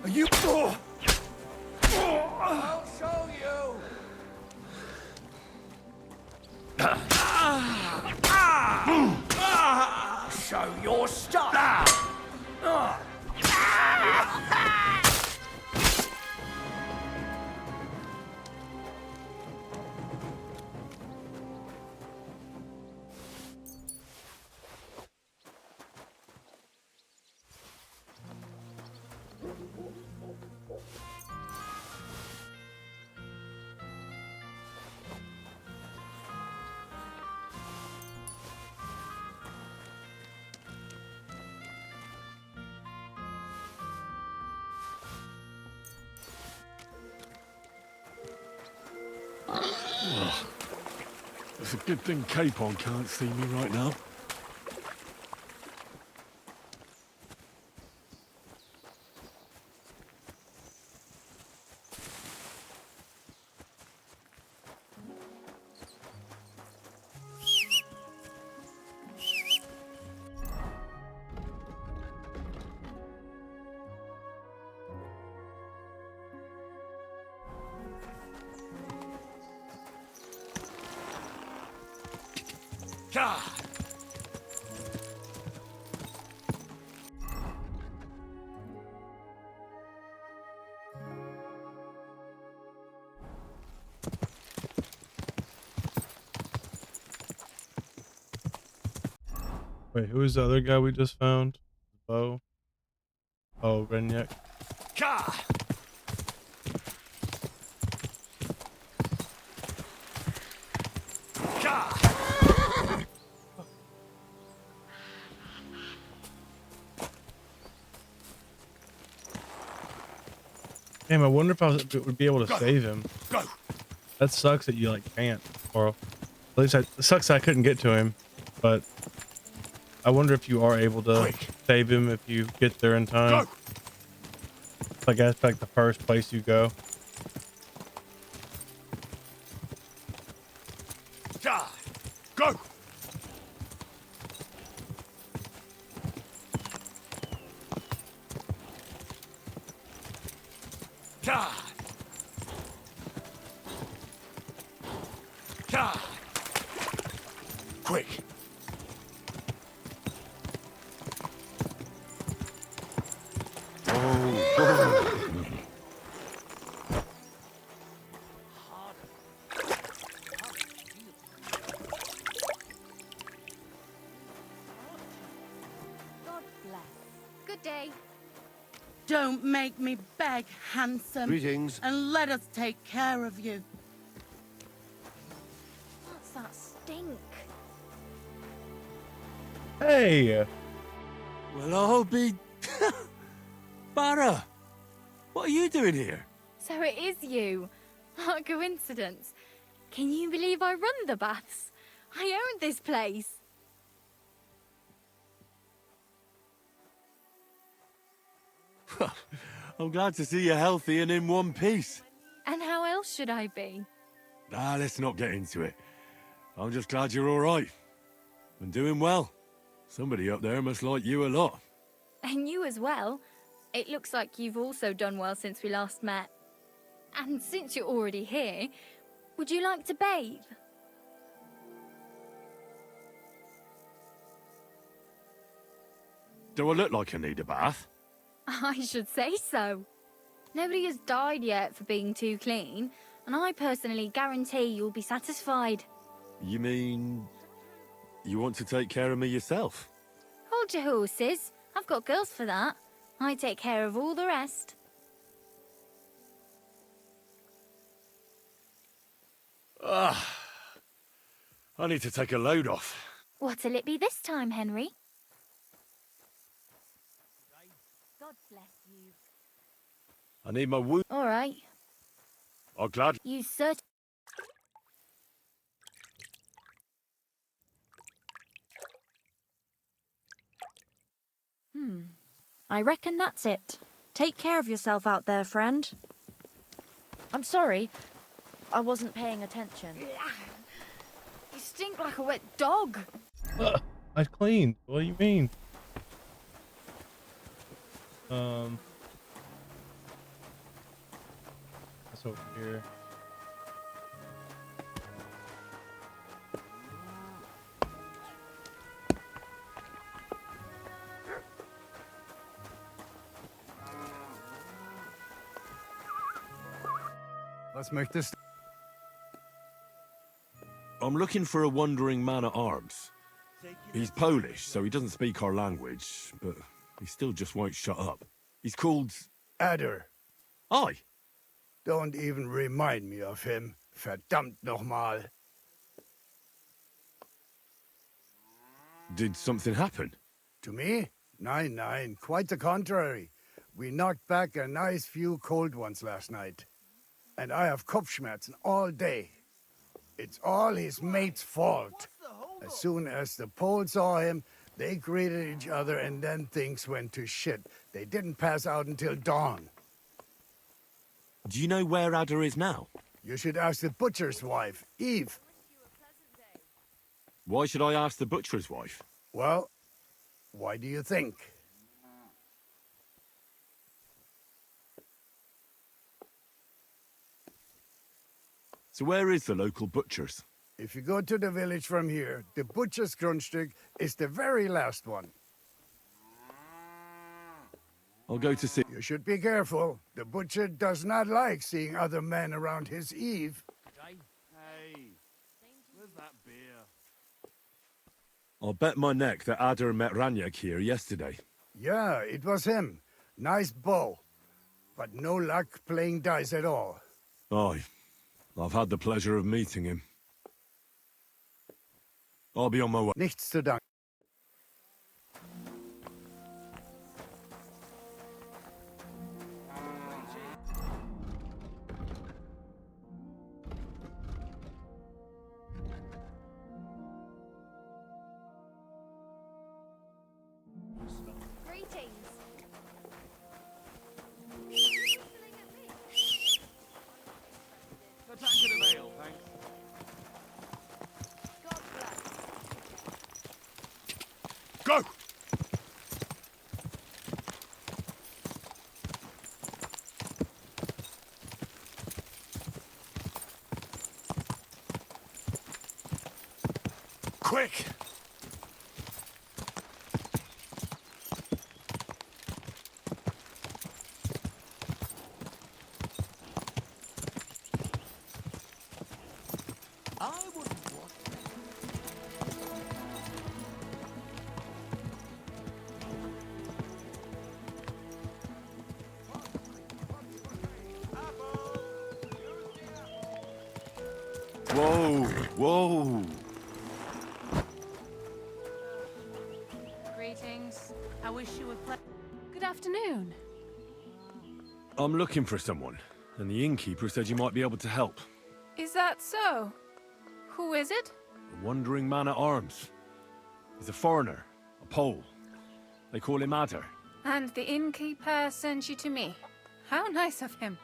Are you... I'll show you! Show your stuff! It's a good thing Capon can't see me right now. God! Wait, who is the other guy we just found? Bo? Oh, Renyak. God! Damn, I wonder if would be able to save him. Go. That sucks that you like can't, or at least it sucks I couldn't get to him. But I wonder if you are able to save him if you get there in time. Go. Like that's like the first place you go. God! Go! God! God! Quick! God bless. Good day. Don't make me beg, handsome. Greetings. And let us take care of you. What's that stink? Hey! Well, I'll be... Barra! What are you doing here? So it is you. What a coincidence. Can you believe I run the baths? I own this place. I'm glad to see you healthy and in one piece. And how else should I be? Let's not get into it. I'm just glad you're all right. And doing well. Somebody up there must like you a lot. And you as well. It looks like you've also done well since we last met. And since you're already here, would you like to bathe? Do I look like I need a bath? I should say so. Nobody has died yet for being too clean, and I personally guarantee you'll be satisfied. You mean... you want to take care of me yourself? Hold your horses. I've got girls for that. I take care of all the rest. Ah, I need to take a load off. What'll it be this time, Henry? God bless you. I need my wound. All right. I'll glad. You certainly... I reckon that's it. Take care of yourself out there, friend. I'm sorry. I wasn't paying attention. You stink like a wet dog. I cleaned. What do you mean? That's over here. Was möchtest du? I'm looking for a wandering man-at-arms. He's Polish, so he doesn't speak our language, but he still just won't shut up. He's called... Adder. Aye. Don't even remind me of him. Verdammt nochmal. Did something happen? To me? Nein, quite the contrary. We knocked back a nice few cold ones last night. And I have Kopfschmerzen all day. It's all his mate's fault. As soon as the Poles saw him, they greeted each other and then things went to shit. They didn't pass out until dawn. Do you know where Adder is now? You should ask the butcher's wife, Eve. Why should I ask the butcher's wife? Well, why do you think? So where is the local butcher's? If you go to the village from here, the butcher's Grundstück is the very last one. I'll go to see... You should be careful. The butcher does not like seeing other men around his Eve. Hey, where's that beer? I'll bet my neck that Adder met Ranyak here yesterday. Yeah, it was him. Nice bow. But no luck playing dice at all. Aye. I've had the pleasure of meeting him. I'll be on my way. Nichts zu danken. Greetings. A tankard of ale, thanks. God bless. Go! Quick! Whoa, whoa. Greetings. I wish you would play. Good afternoon. I'm looking for someone, and the innkeeper said you might be able to help. Is that so? Who is it? A wandering man-at-arms. He's a foreigner, a Pole. They call him Adder. And the innkeeper sent you to me. How nice of him.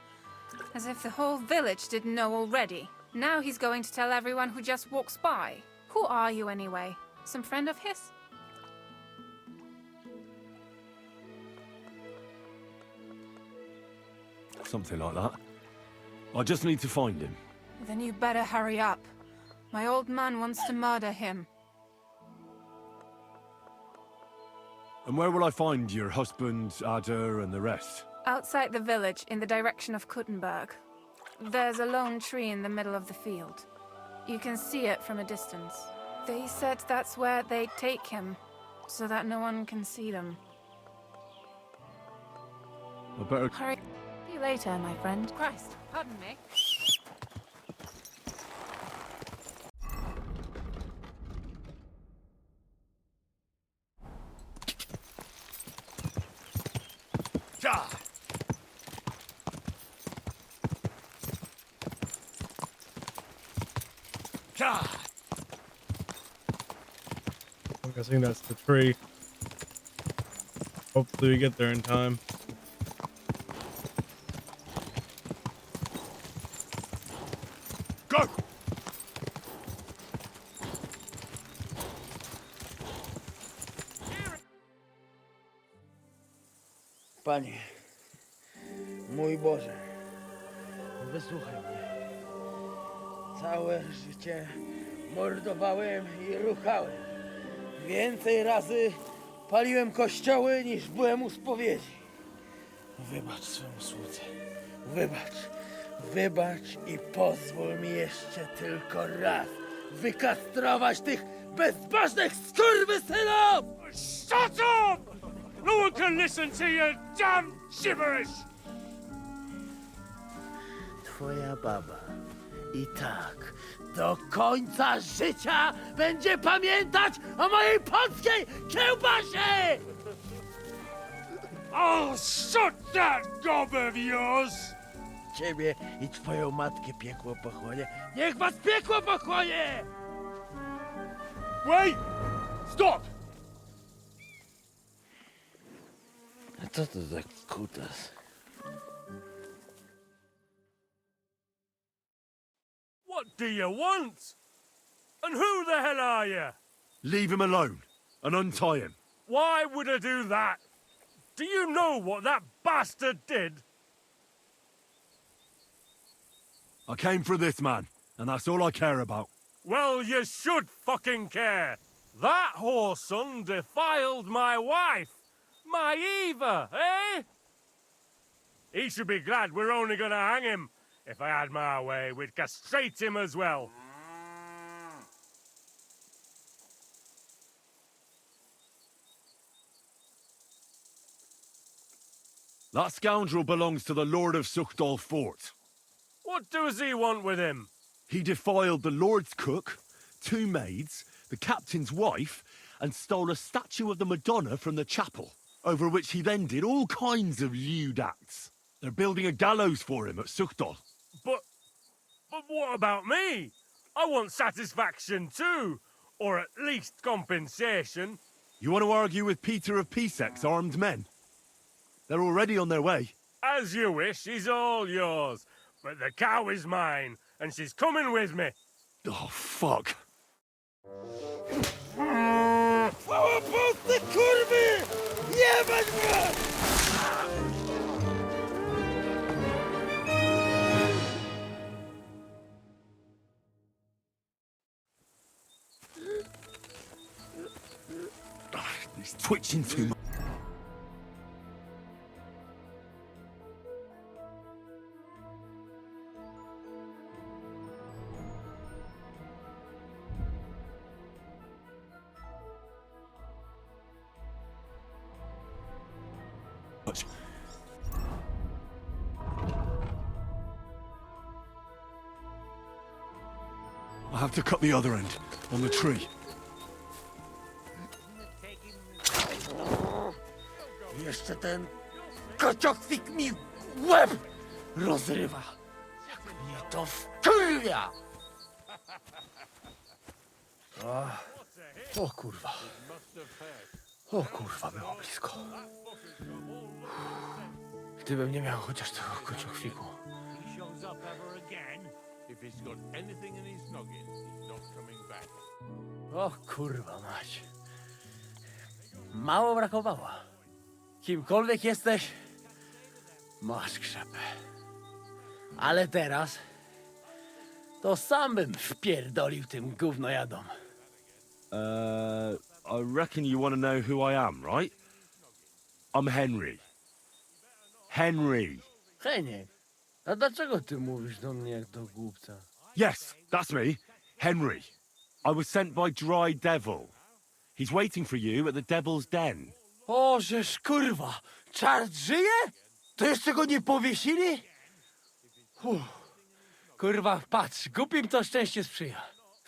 As if the whole village didn't know already. Now he's going to tell everyone who just walks by. Who are you anyway? Some friend of his? Something like that. I just need to find him. Then you better hurry up. My old man wants to murder him. And where will I find your husband, Ada, and the rest? Outside the village, in the direction of Kuttenberg. There's a lone tree in the middle of the field. You can see it from a distance. They said that's where they'd take him, so that no one can see them. I better... Hurry. See you later, my friend. Christ, pardon me. I'm guessing that's the tree. Hopefully we get there in time. Go! Panie, mój Boże, wysłuchaj mnie. Całe życie mordowałem i ruchałem. Więcej razy paliłem kościoły, niż byłem u spowiedzi. Wybacz swemu słudze. Wybacz i pozwól mi jeszcze tylko raz wykastrować tych bezbożnych skurwysynów! Shut up! No one can listen to your damn gibberish! Twoja baba i tak do końca życia będzie pamiętać o mojej polskiej kiełbasie! I'll shut that gob of yours! Ciebie i twoją matkę piekło pochłonie. Niech was piekło pochłonie! Wait! Stop! A co to za kutas? What do you want? And who the hell are you? Leave him alone and untie him. Why would I do that? Do you know what that bastard did? I came for this man, and that's all I care about. Well, you should fucking care. That whoreson defiled my wife. My Eva, eh? He should be glad we're only gonna hang him. If I had my way, we'd castrate him as well. That scoundrel belongs to the Lord of Suchdol Fort. What does he want with him? He defiled the Lord's cook, 2 maids, the captain's wife, and stole a statue of the Madonna from the chapel, over which he then did all kinds of lewd acts. They're building a gallows for him at Suchdol. But what about me? I want satisfaction too, or at least compensation. You want to argue with Peter of Pisek's armed men? They're already on their way. As you wish, he's all yours. But the cow is mine, and she's coming with me. Oh, fuck. Chwała Polsce, kurwy! Jebać was! He's twitching too much. I have to cut the other end, on the tree. Jeszcze ten kociokwik mi łeb rozrywa. Jak mnie to wkurwia! O kurwa. O kurwa, było blisko. Gdybym nie miał chociaż tego kociokwiku. He shows up ever again. If he's got anything in his noggin, he's not coming back. O kurwa mać. Mało brakowało. Kimkolwiek jesteś, masz krzepę. Ale teraz to sam bym wpierdolił tym gównojadom. I reckon you want to know who I am, right? I'm Henry. Henry. Heniek, a dlaczego ty mówisz do mnie jak do głupca? Yes, that's me. Henry. I was sent by Dry Devil. He's waiting for you at the Devil's Den. O, żeż kurwa, czart żyje? To jeszcze go nie powiesili? Kurwa, patrz, głupim to szczęście sprzyja.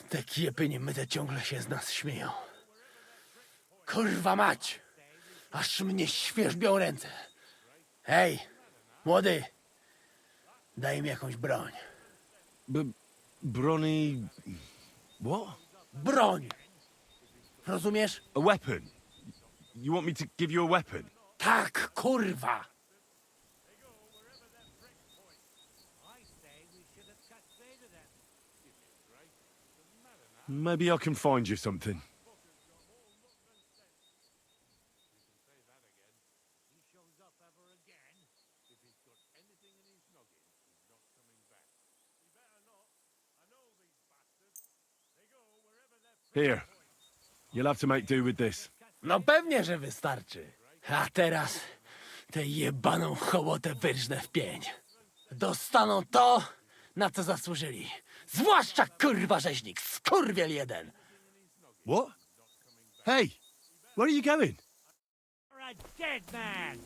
Te kiepy niemyte ciągle się z nas śmieją. Kurwa mać, aż mnie świerzbią ręce. Hej, młody, daj mi jakąś broń. Brony... What? Broń! Rozumiesz? A weapon. You want me to give you a weapon? Tak, kurwa! Maybe I can find you something. Here. You'll have to make do with this. No pewnie, że wystarczy. A teraz tę jebaną hołotę wyrżnę w pień. Dostaną to, na co zasłużyli. Zwłaszcza kurwa rzeźnik, skurwiel jeden. What? Hey, where are you going? You're a dead man.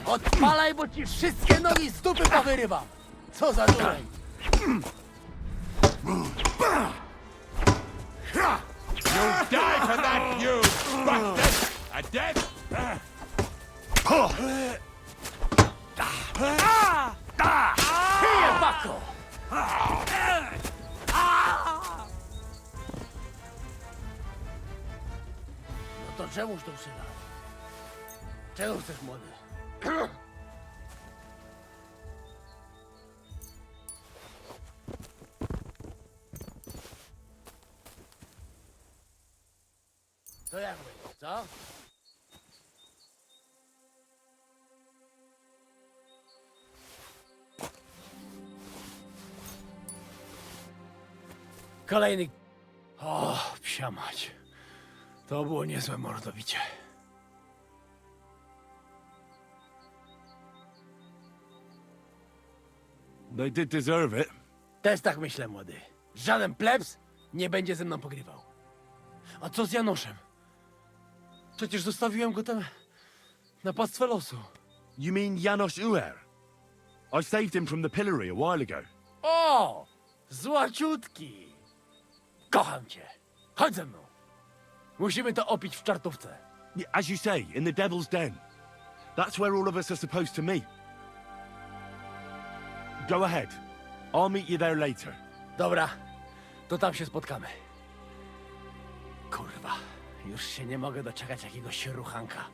Odpalaj, bo ci wszystkie nogi z dupy powyrywam. Co za dureń. You'll die for that, you bastard! A dead? Here, Bucko! No to czemuż to przyda? Czego chcesz, młody? To jak mówisz, co? Kolejny... O, psia mać. To było niezłe mordobicie. They did deserve it. Też tak myślę, młody. Żaden plebs nie będzie ze mną pogrywał. A co z Janoszem? Przecież zostawiłem go tam na pastwę losu. You mean Janos Uer? I saved him from the pillory a while ago. O! Złaciutki! Kocham cię. Chodź ze mną. Musimy to opić w czartówce. As you say, in the Devil's Den. That's where all of us are supposed to meet. Go ahead. I'll meet you there later. Dobra, to tam się spotkamy. Kurwa, już się nie mogę doczekać jakiegoś ruchanka.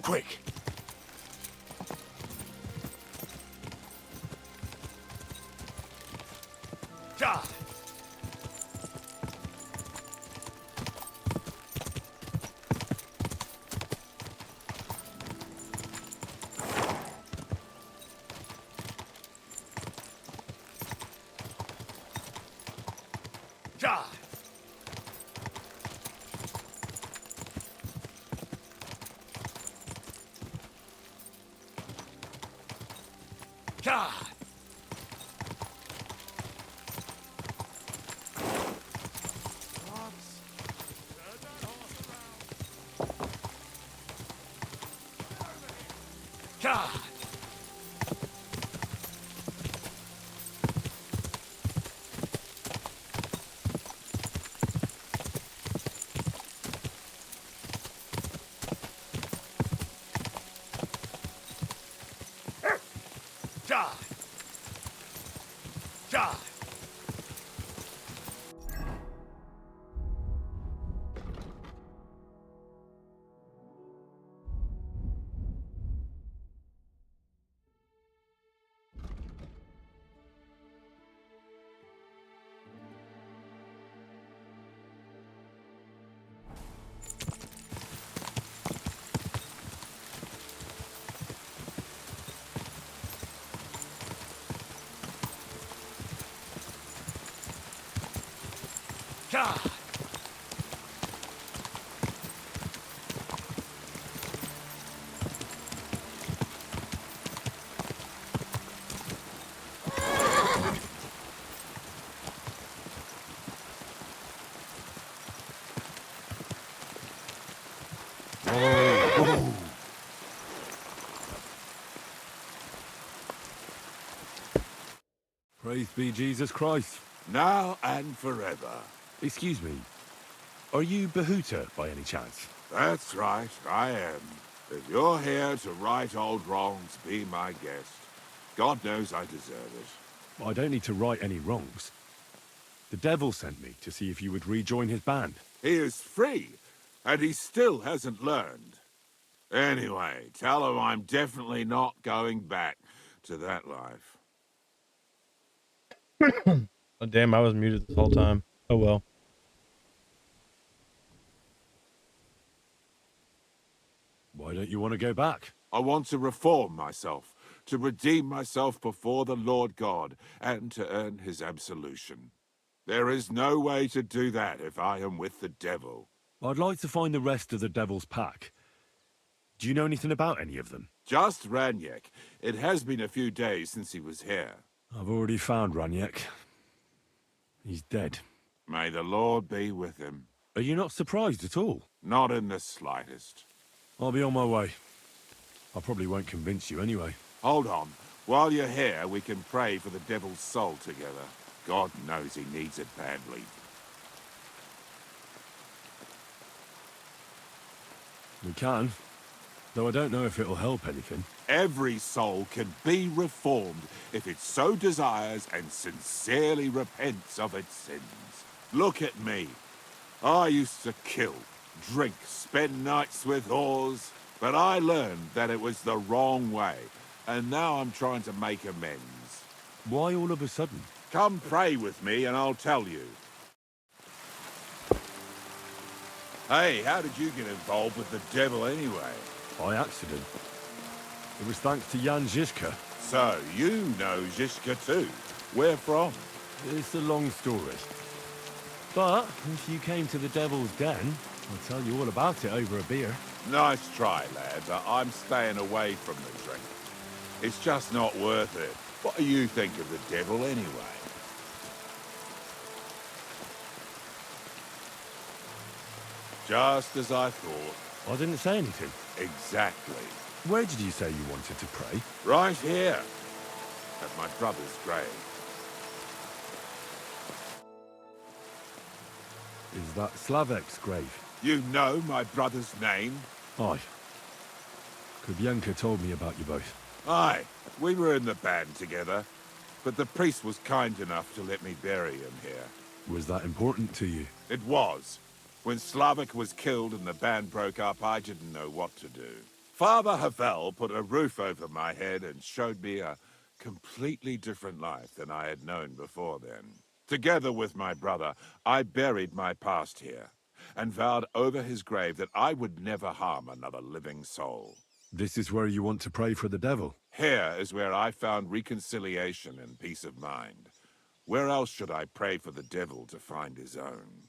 Quick! Ja! Ja! God! God! God! God! Whoa. Praise be Jesus Christ. Now and forever. Excuse me. Are you Bahuta by any chance? That's right, I am. If you're here to right old wrongs, be my guest. God knows I deserve it. I don't need to right any wrongs. The devil sent me to see if you would rejoin his band. He is free, and he still hasn't learned. Anyway, tell him I'm definitely not going back to that life. Oh, damn, I was muted this whole time. Oh, well. Why don't you want to go back? I want to reform myself, to redeem myself before the Lord God, and to earn his absolution. There is no way to do that if I am with the devil. I'd like to find the rest of the devil's pack. Do you know anything about any of them? Just Ranyek. It has been a few days since he was here. I've already found Ranyek. He's dead. May the Lord be with him. Are you not surprised at all? Not in the slightest. I'll be on my way. I probably won't convince you anyway. Hold on. While you're here, we can pray for the devil's soul together. God knows he needs it badly. We can, though I don't know if it'll help anything. Every soul can be reformed if it so desires and sincerely repents of its sins. Look at me. I used to kill, drink, spend nights with whores, but I learned that it was the wrong way, and now I'm trying to make amends. Why all of a sudden? Come pray with me and I'll tell you. Hey, how did you get involved with the devil anyway? By accident. It was thanks to Jan Žižka. So, you know Žižka too. Where from? It's a long story. But if you came to the Devil's Den, I'll tell you all about it over a beer. Nice try, lad, but I'm staying away from the drink. It's just not worth it. What do you think of the devil anyway? Just as I thought. I didn't say anything. Exactly. Where did you say you wanted to pray? Right here. At my brother's grave. Is that Slavek's grave? You know my brother's name? Aye. Kubienka told me about you both. Aye. We were in the band together. But the priest was kind enough to let me bury him here. Was that important to you? It was. When Slavik was killed and the band broke up, I didn't know what to do. Father Havel put a roof over my head and showed me a completely different life than I had known before then. Together with my brother, I buried my past here and vowed over his grave that I would never harm another living soul. This is where you want to pray for the devil? Here is where I found reconciliation and peace of mind. Where else should I pray for the devil to find his own?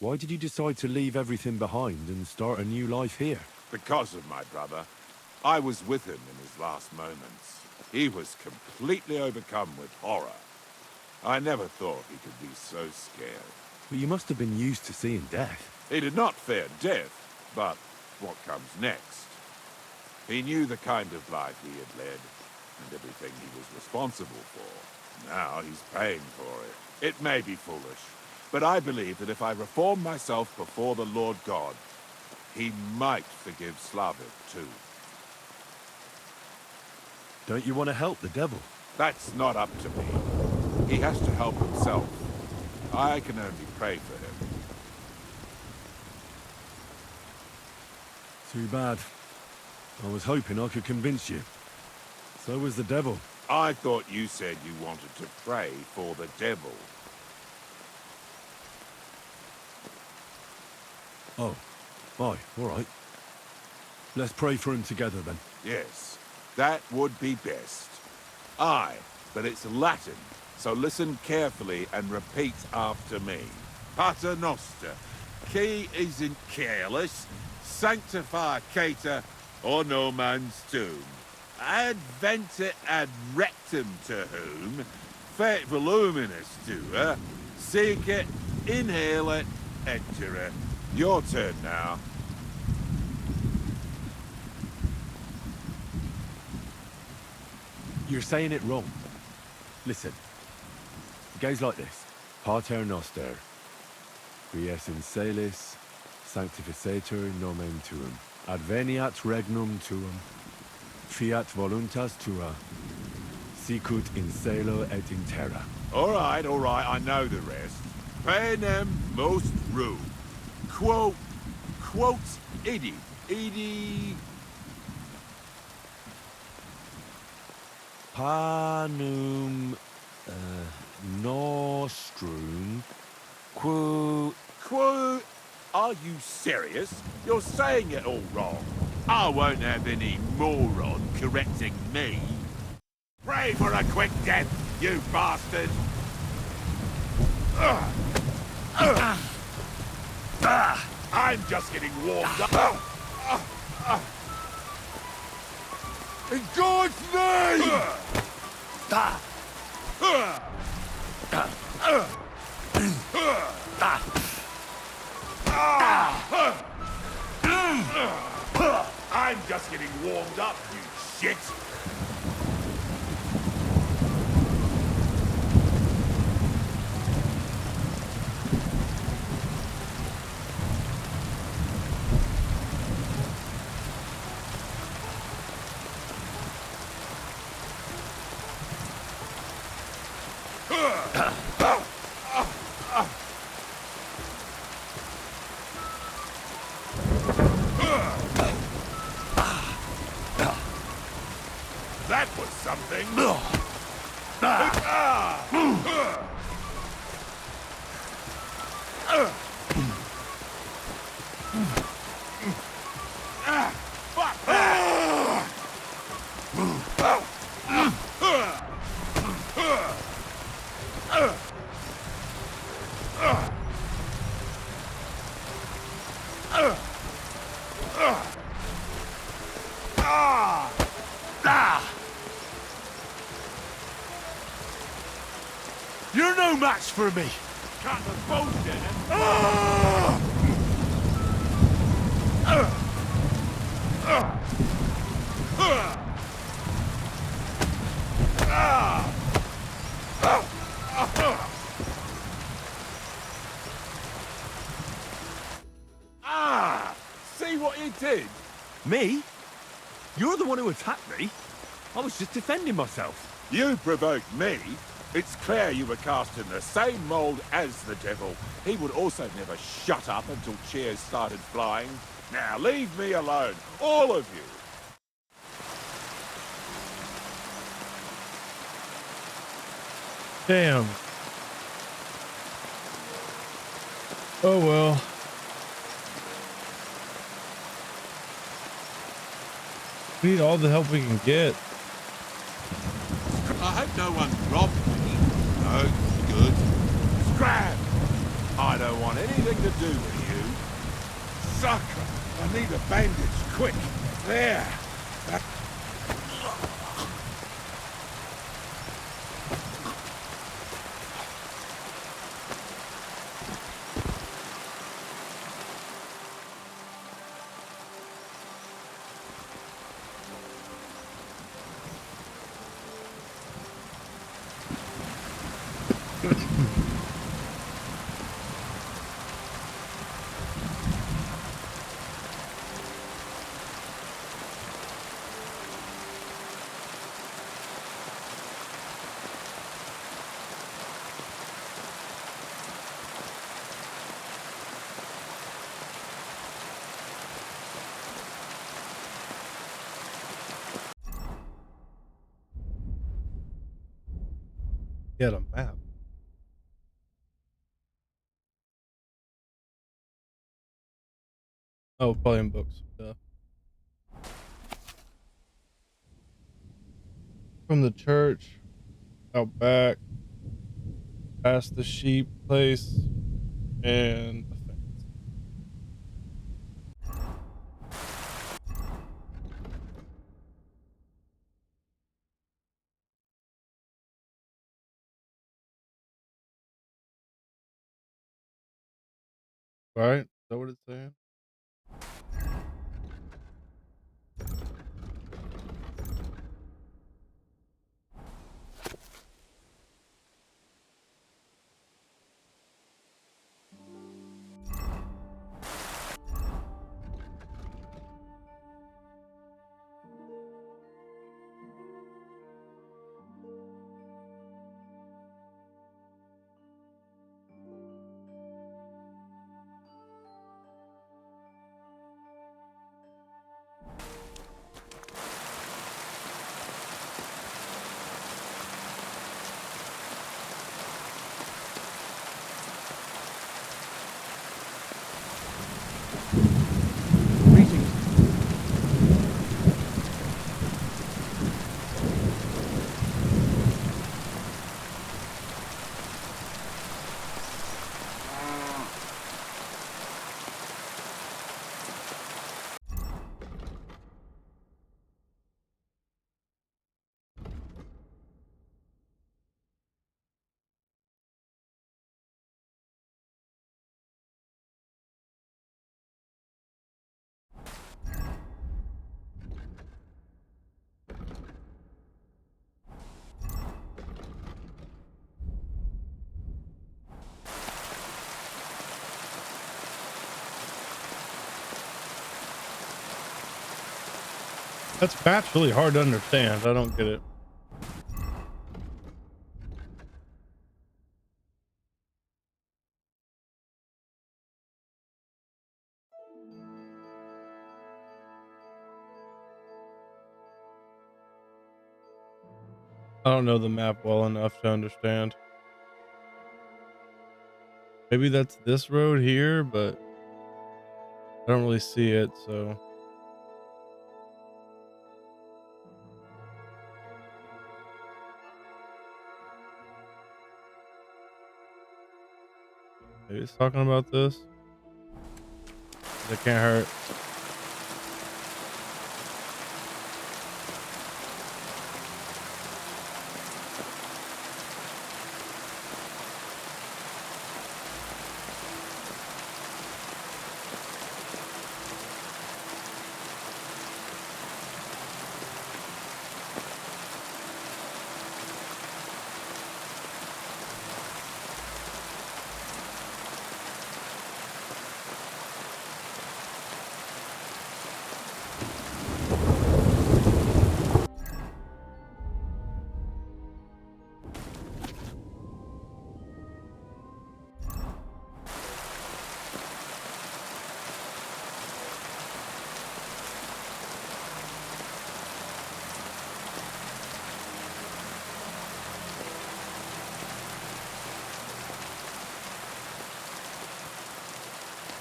Why did you decide to leave everything behind and start a new life here? Because of my brother. I was with him in his last moments. He was completely overcome with horror. I never thought he could be so scared. But you must have been used to seeing death. He did not fear death, but what comes next? He knew the kind of life he had led, and everything he was responsible for. Now he's paying for it. It may be foolish, But I believe that if I reform myself before the Lord God, he might forgive Slavik too. Don't you want to help the devil? That's not up to me. He has to help himself. I can only pray for him. Too bad. I was hoping I could convince you. So was the devil. I thought you said you wanted to pray for the devil. Oh. Aye, all right. Let's pray for him together then. Yes, that would be best. Aye, but it's Latin, so listen carefully and repeat after me. Pater Noster, qui is in careless, sanctify cater, or no man's tomb. Adventure ad rectum to whom, fet voluminous doer, seek it, inhale it, enter it. Your turn now. You're saying it wrong. Listen. It goes like this. Pater Noster, qui es in celis, sanctificetur nomen tuum. Adveniat regnum tuum. Fiat voluntas tua. Sicut in celo et in terra. All right, I know the rest. Panem most rue. Quote idi. Panum nostrum Quo... Are you serious? You're saying it all wrong. I won't have any moron correcting me. Pray for a quick death, you bastard! I'm just getting warmed up. In God's name! I'm just getting warmed up, you shit! That was something. You're no match for me! Cut the bullshit! See what you did? Me? You're the one who attacked me. I was just defending myself. You provoked me. It's clear you were cast in the same mold as the devil. He would also never shut up until cheers started flying. Now leave me alone, all of you. Damn. Oh well. We need all the help we can get. I hope no one robbed me. No, good. Scrap! I don't want anything to do with you. Sucker! I need a bandage, quick. There. He had a map. Oh, probably in books. Yeah. From the church, out back, past the sheep place, and the fence. Right? Is that what it's saying? That's really hard to understand. I don't get it. I don't know the map well enough to understand. Maybe that's this road here, but I don't really see it, so. Maybe it's talking about this. That can't hurt.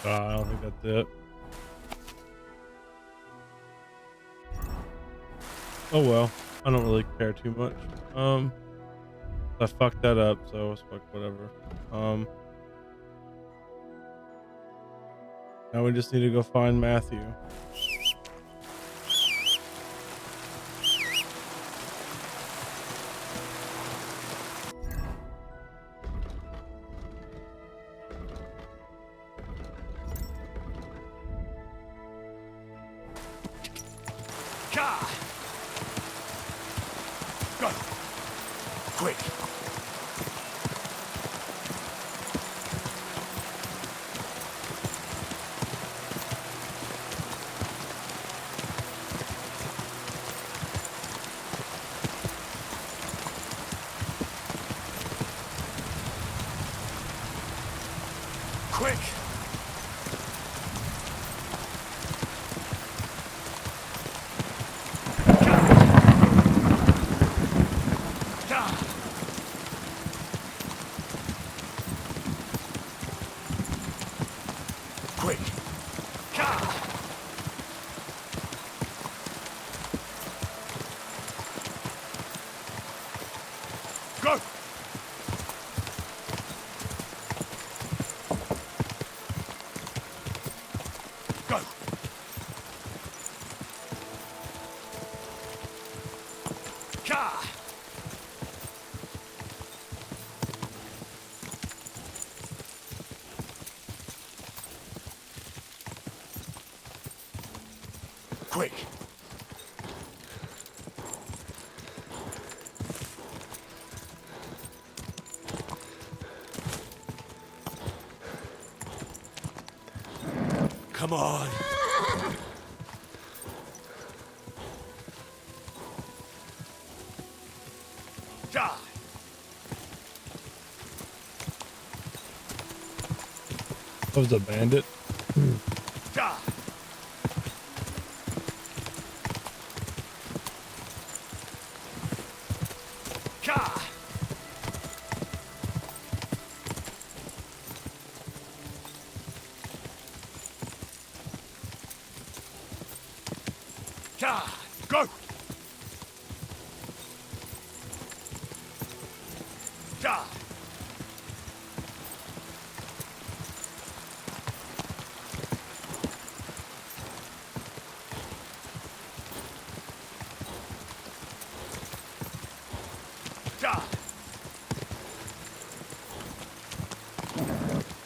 I don't think that's it. Oh well, I don't really care too much. I fucked that up, so it's fuck whatever. Now we just need to go find Matthew. Go! Quick! Quick! Quick! Go! Go! Quick! Come on! That was a bandit. Go!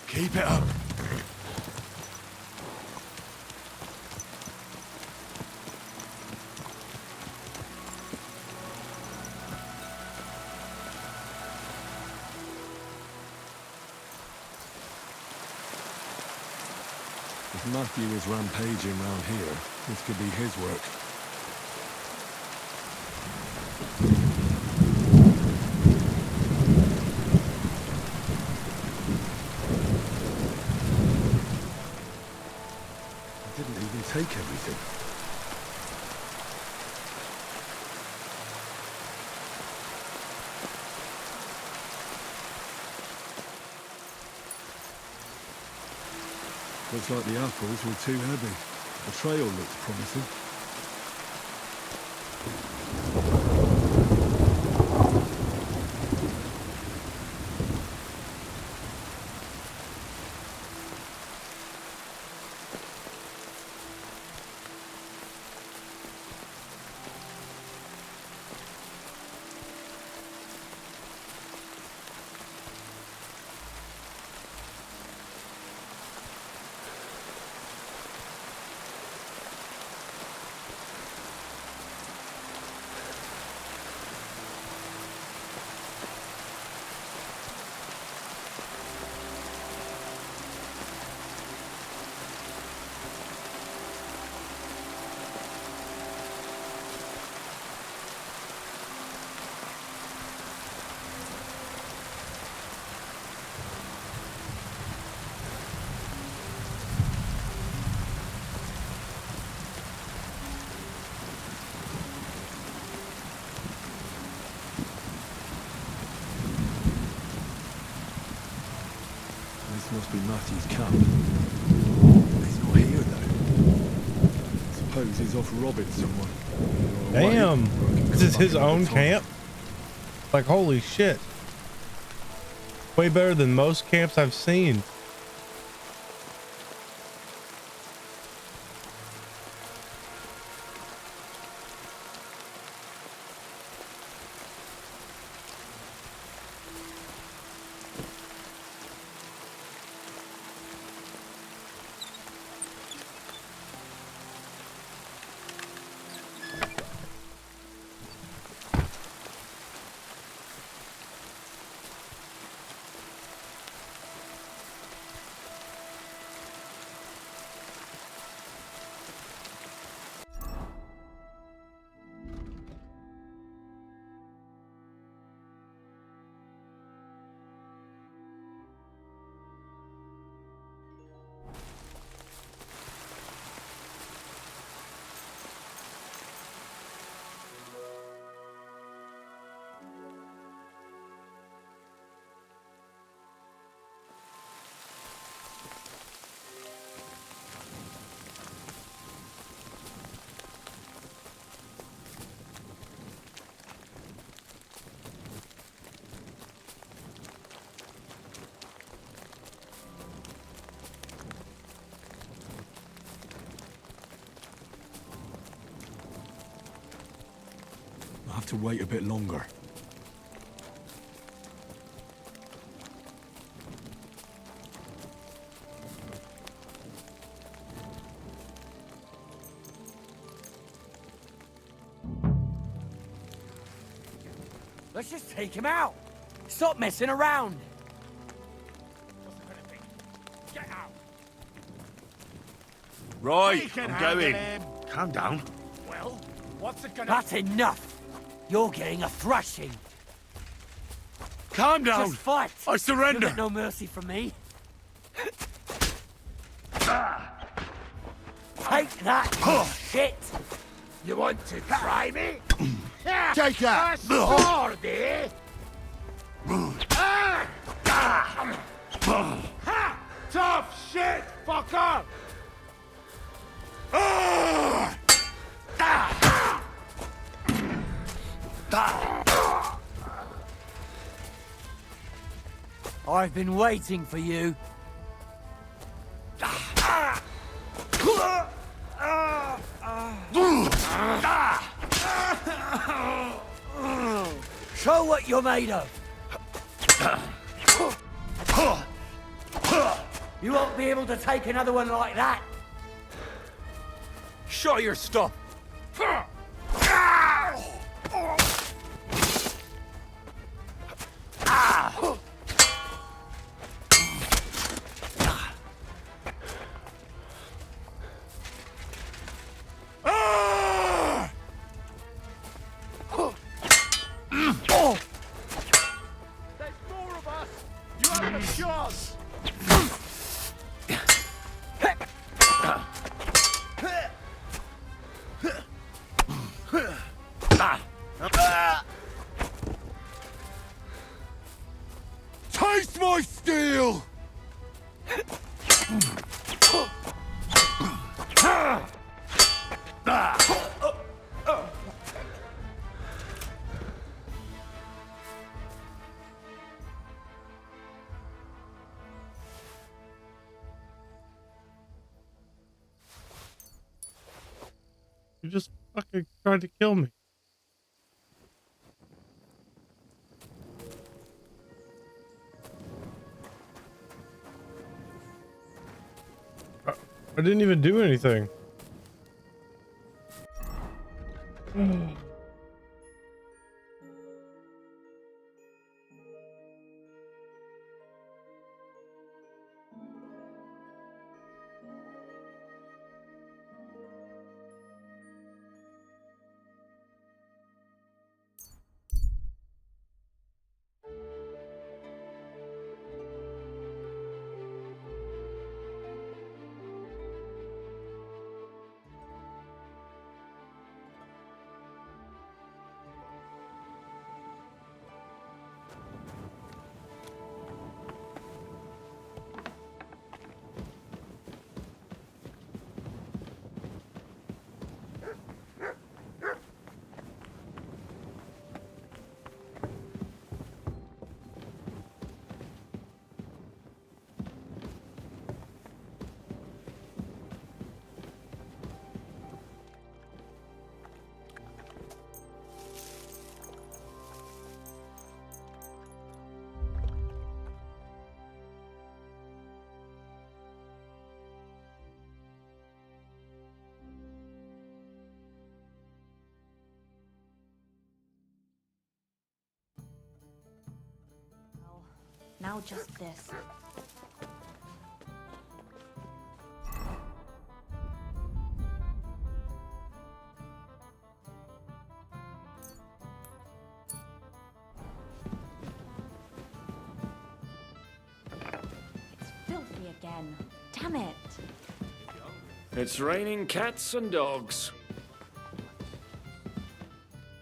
Keep it up! If Matthew is rampaging round here, this could be his work. I didn't even take everything. Looks like the apples were too heavy. The trail looks promising. This must be Matthew's camp. He's not here, though. Suppose he's off robbing someone. Damn. This is his own camp? Like, holy shit. Way better than most camps I've seen. have to wait a bit longer. Let's just take him out. Stop messing around. Get out! Right, We can I'm handle going. him. Calm down. Well, what's it gonna... That's enough. You're getting a thrashing. Calm down. Just fight. I surrender. You'll get no mercy from me. Take that, shit. You want to try me? Take that! Sword, eh? Ha! Tough shit, fucker! I've been waiting for you. Show what you're made of. You won't be able to take another one like that. Show your stuff. There's more of us! You haven't a chance! Taste my steel! You just fucking tried to kill me. I didn't even do anything. Now just this. It's filthy again. Damn it. It's raining cats and dogs.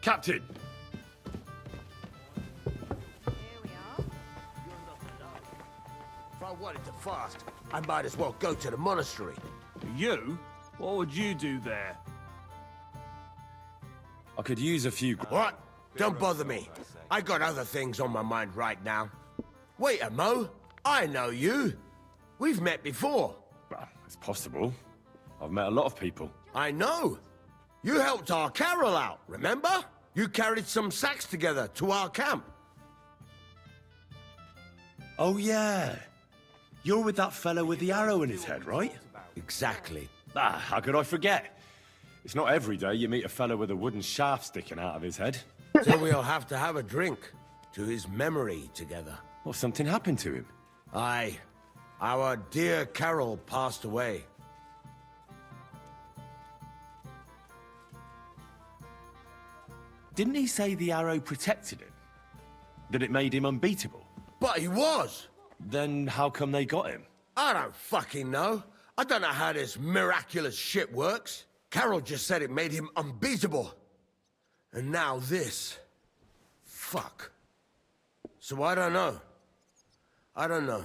Captain! If I wanted to fast, I might as well go to the monastery. You? What would you do there? I could use a few... What? Don't bother me. I got other things on my mind right now. Wait a mo. I know you. We've met before. Well, it's possible. I've met a lot of people. I know. You helped our Carol out, remember? You carried some sacks together to our camp. Oh, yeah. You're with that fellow with the arrow in his head, right? Exactly. Ah, how could I forget? It's not every day you meet a fellow with a wooden shaft sticking out of his head. So we'll have to have a drink to his memory together. Well, something happened to him. Aye. Our dear Carol passed away. Didn't he say the arrow protected him? That it made him unbeatable? But he was! Then how come they got him? I don't fucking know. I don't know how this miraculous shit works. Carol just said it made him unbeatable. And now this. Fuck. So I don't know. I don't know.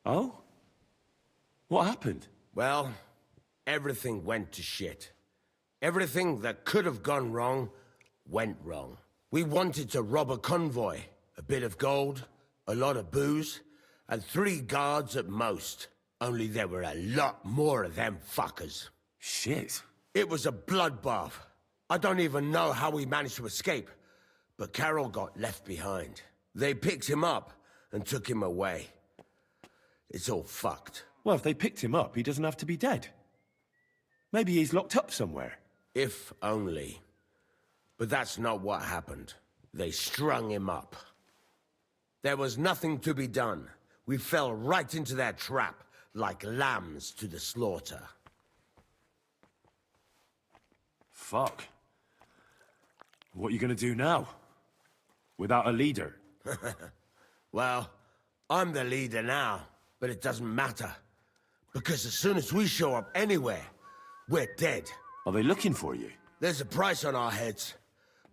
Oh? What happened? Well, everything went to shit. Everything that could have gone wrong, went wrong. We wanted to rob a convoy. A bit of gold, a lot of booze, and 3 guards at most. Only there were a lot more of them fuckers. Shit. It was a bloodbath. I don't even know how we managed to escape, but Carol got left behind. They picked him up and took him away. It's all fucked. Well, if they picked him up, he doesn't have to be dead. Maybe he's locked up somewhere. If only. But that's not what happened. They strung him up. There was nothing to be done. We fell right into their trap, like lambs to the slaughter. Fuck. What are you gonna do now? Without a leader? Well, I'm the leader now, but it doesn't matter. Because as soon as we show up anywhere, we're dead. Are they looking for you? There's a price on our heads.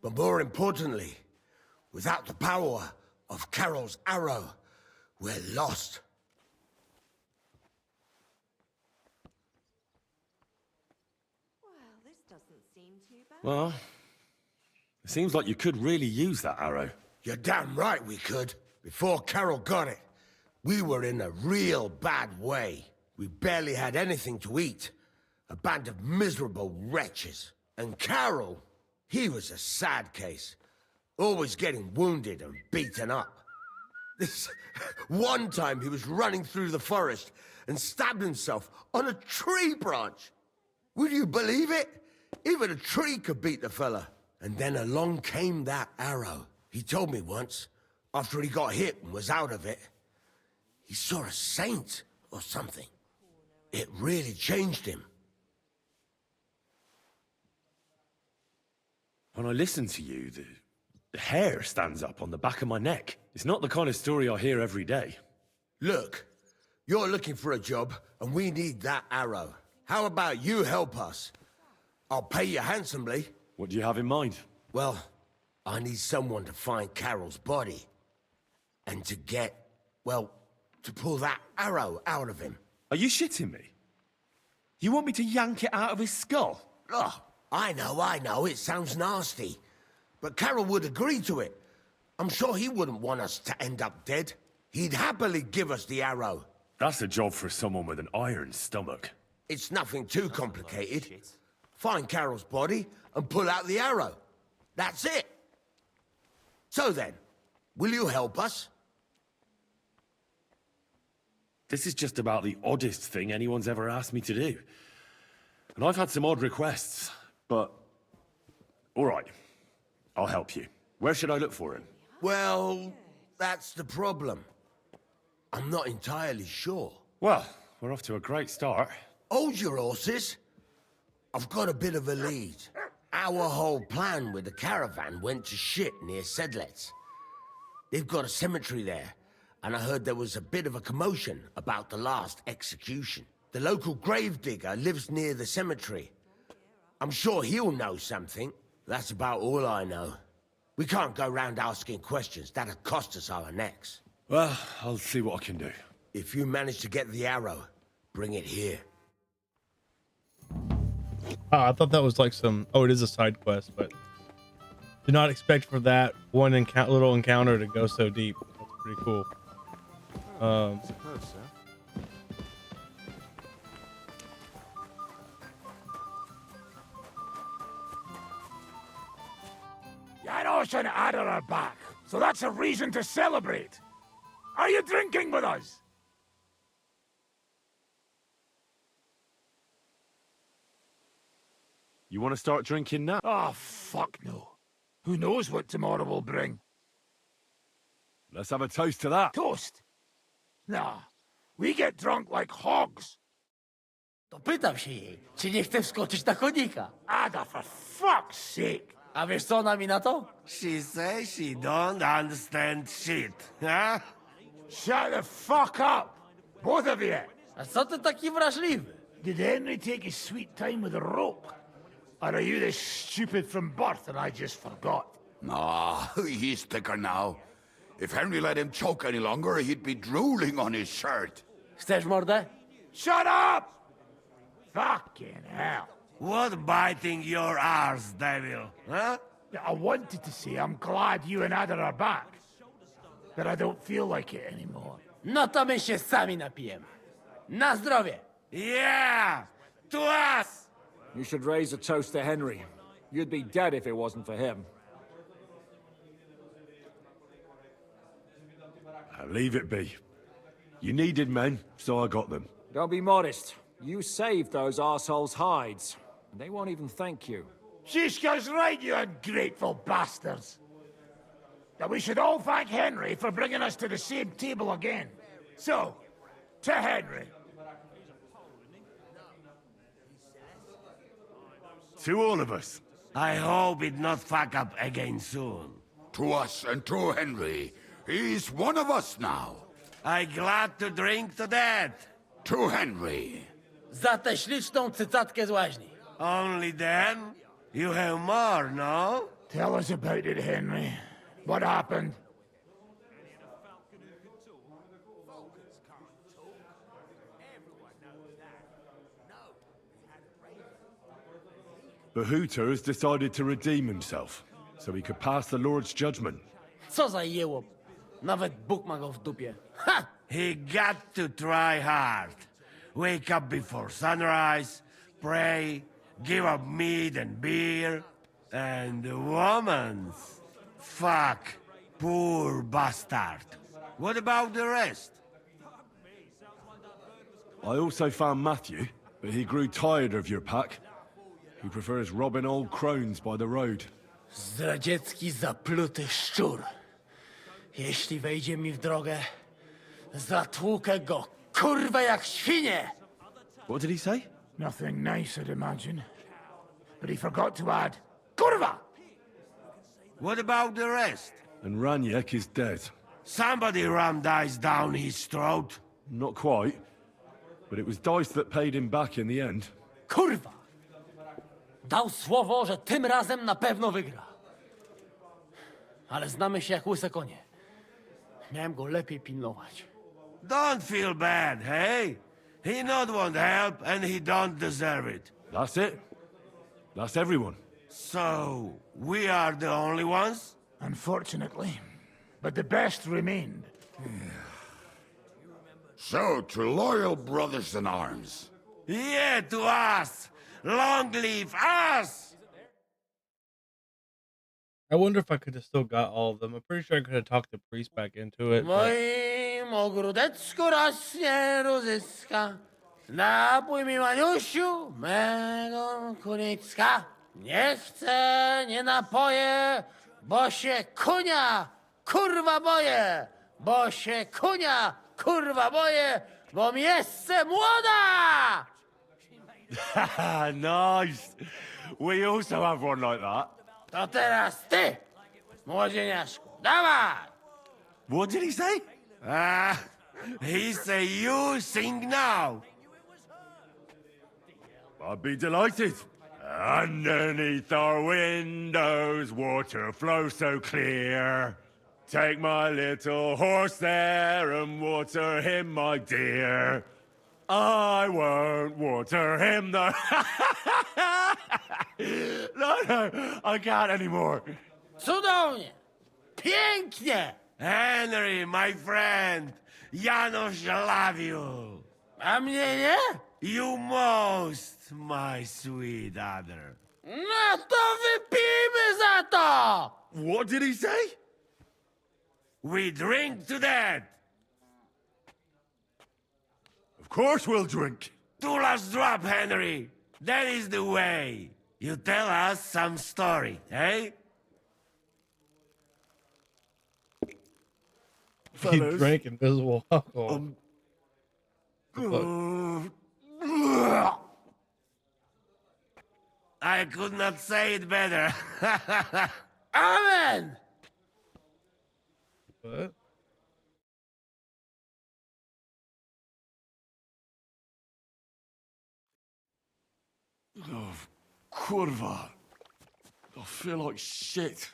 But more importantly, without the power of Carol's arrow, we're lost. Well, this doesn't seem too bad. Well, it seems like you could really use that arrow. You're damn right we could. Before Carol got it, we were in a real bad way. We barely had anything to eat. A band of miserable wretches. And Carol, he was a sad case. Always getting wounded and beaten up. This one time he was running through the forest and stabbed himself on a tree branch. Would you believe it? Even a tree could beat the fella. And then along came that arrow. He told me once, after he got hit and was out of it, he saw a saint or something. It really changed him. When I listen to you, the hair stands up on the back of my neck. It's not the kind of story I hear every day. Look, you're looking for a job, and we need that arrow. How about you help us? I'll pay you handsomely. What do you have in mind? Well, I need someone to find Carol's body. And to get, well, to pull that arrow out of him. Are you shitting me? You want me to yank it out of his skull? Ugh, I know, it sounds nasty. But Carol would agree to it. I'm sure he wouldn't want us to end up dead. He'd happily give us the arrow. That's a job for someone with an iron stomach. It's nothing too complicated. Find Carol's body and pull out the arrow. That's it. So then, will you help us? This is just about the oddest thing anyone's ever asked me to do. And I've had some odd requests, but... all right, I'll help you. Where should I look for him? Well, that's the problem. I'm not entirely sure. Well, we're off to a great start. Hold your horses. I've got a bit of a lead. Our whole plan with the caravan went to shit near Sedlets. They've got a cemetery there, and I heard there was a bit of a commotion about the last execution. The local gravedigger lives near the cemetery. I'm sure he'll know something. That's about all I know. We can't go round asking questions. That'd cost us our necks. Well, I'll see what I can do. If you manage to get the arrow, bring it here. I thought that was like some... oh, it is a side quest, but did not expect for that one little encounter to go so deep. That's pretty cool. Suppose so. Janos and Ada are back, so that's a reason to celebrate. Are you drinking with us? You want to start drinking now? Oh, fuck no. Who knows what tomorrow will bring? Let's have a toast to that. Toast? Nah, we get drunk like hogs. To pytam się jej, czy nie chce wskoczyć na konika. Ada, for fuck's sake. A wiesz co ona mi na to? She says she don't understand shit, huh? Shut the fuck up! Both of you! A co ty taki wrażliwy? Did Henry take his sweet time with a rope? Or are you this stupid from birth and I just forgot? Nah, he's thicker now. If Henry let him choke any longer, he'd be drooling on his shirt. Chcesz mordę? Shut up! Fucking hell. What biting your arse, devil, huh? I wanted to say I'm glad you and Ada are back. But I don't feel like it anymore. No to my się sami napijemy. Na zdrowie! Yeah! To us! You should raise a toast to Henry. You'd be dead if it wasn't for him. Leave it be. You needed men, so I got them. Don't be modest. You saved those assholes' hides. They won't even thank you. Shishka's right, you ungrateful bastards. That we should all thank Henry for bringing us to the same table again. So, to Henry. To all of us. I hope it not fuck up again soon. To us and to Henry. He's one of us now. I glad to drink to that. To Henry. Za tę śliczną cycatkę z łaźni. Only then? You have more, no? Tell us about it, Henry. What happened? Bahuta has decided to redeem himself, so he could pass the Lord's judgment. Co za jełop. Nawet Bóg ma go w dupie. Ha! He got to try hard. Wake up before sunrise, pray, give up meat and beer, and woman's. Fuck. Poor bastard. What about the rest? I also found Matthew, but he grew tired of your pack. He prefers robbing old crones by the road. Zdradziecki, zapluty szczur. Jeśli wejdzie mi w drogę, zatłukę go, kurwa, jak świnie! What did he say? Nothing nice, I'd imagine. But he forgot to add, Kurva! What about the rest? And Raniek is dead. Somebody rammed dice down his throat. Not quite. But it was Dice that paid him back in the end. Kurwa! Dał słowo, że tym razem na pewno wygra. Ale znamy się jak łyse konie. Miałem go lepiej pilnować. Don't feel bad, hey? He not want help and he don't deserve it. That's it. That's everyone. So, we are the only ones? Unfortunately. But the best remained. So, to loyal brothers in arms. Yeah, to us! Long live us! I wonder if I could have still got all of them. I'm pretty sure I could have talked the priest back into it. W But moim ogródeczku rośnie różyska. Napój mi, Maniusiu, mego kunicka. Nie chcę, nie napoję, bo się kunia, kurwa boję. Bo się kunia, kurwa boję, bo miejsce młoda! Nice. We also have one like that. To teraz ty, młodzieniaszku, dawaj! What did he say? He say you sing now. I'd be delighted. Underneath our windows, water flows so clear. Take my little horse there and water him, my dear. I won't water him, though. No, I can't anymore. Cudownie! Pięknie! Henry, my friend, Janos love you. A mnie nie? You most, my sweet other. No to wypijmy za to! What did he say? We drink to that! Of course we'll drink. Two last drop, Henry! That is the way! You tell us some story, eh? He Fellas, drank invisible alcohol. I could not say it better. Amen! What? Oh, kurwa. I feel like shit.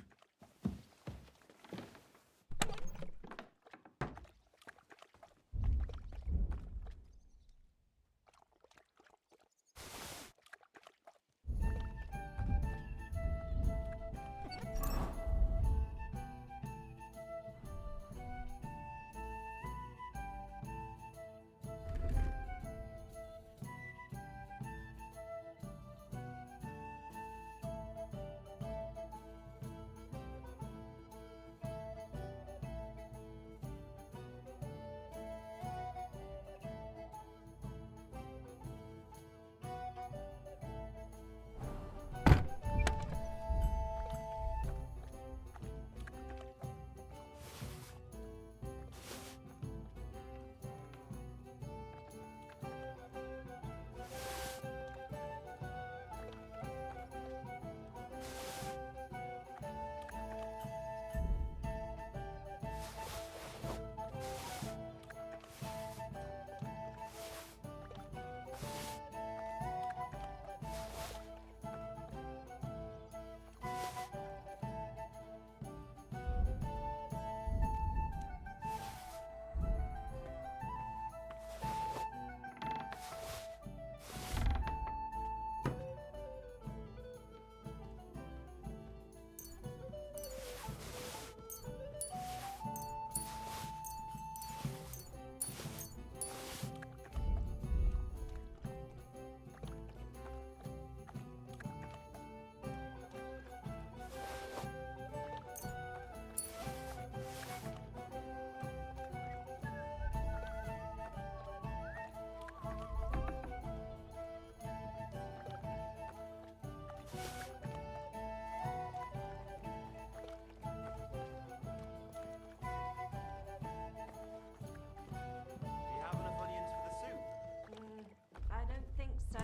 I don't think so.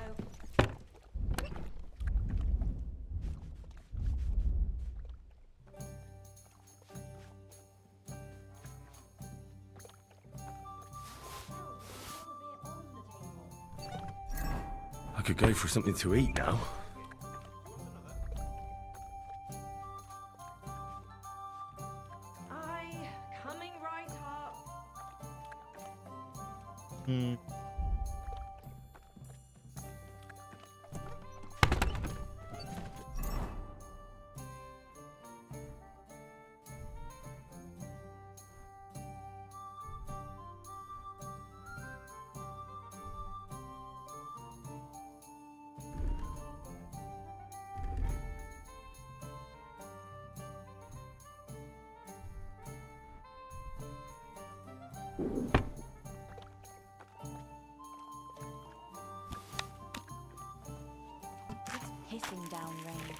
I could go for something to eat now. Coming right up. Hmm. It's pissing down rain.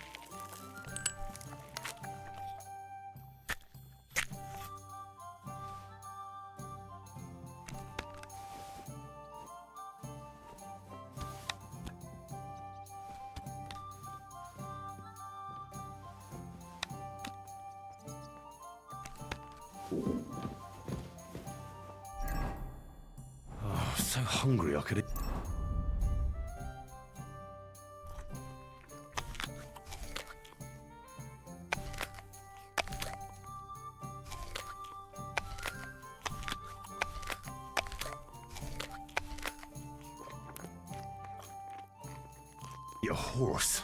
Oh, I'm so hungry I could. Your horse.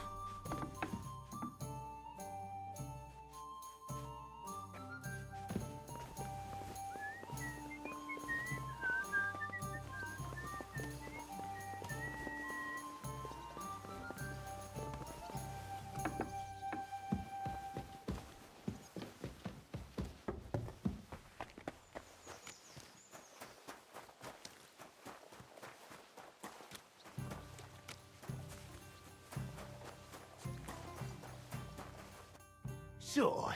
So,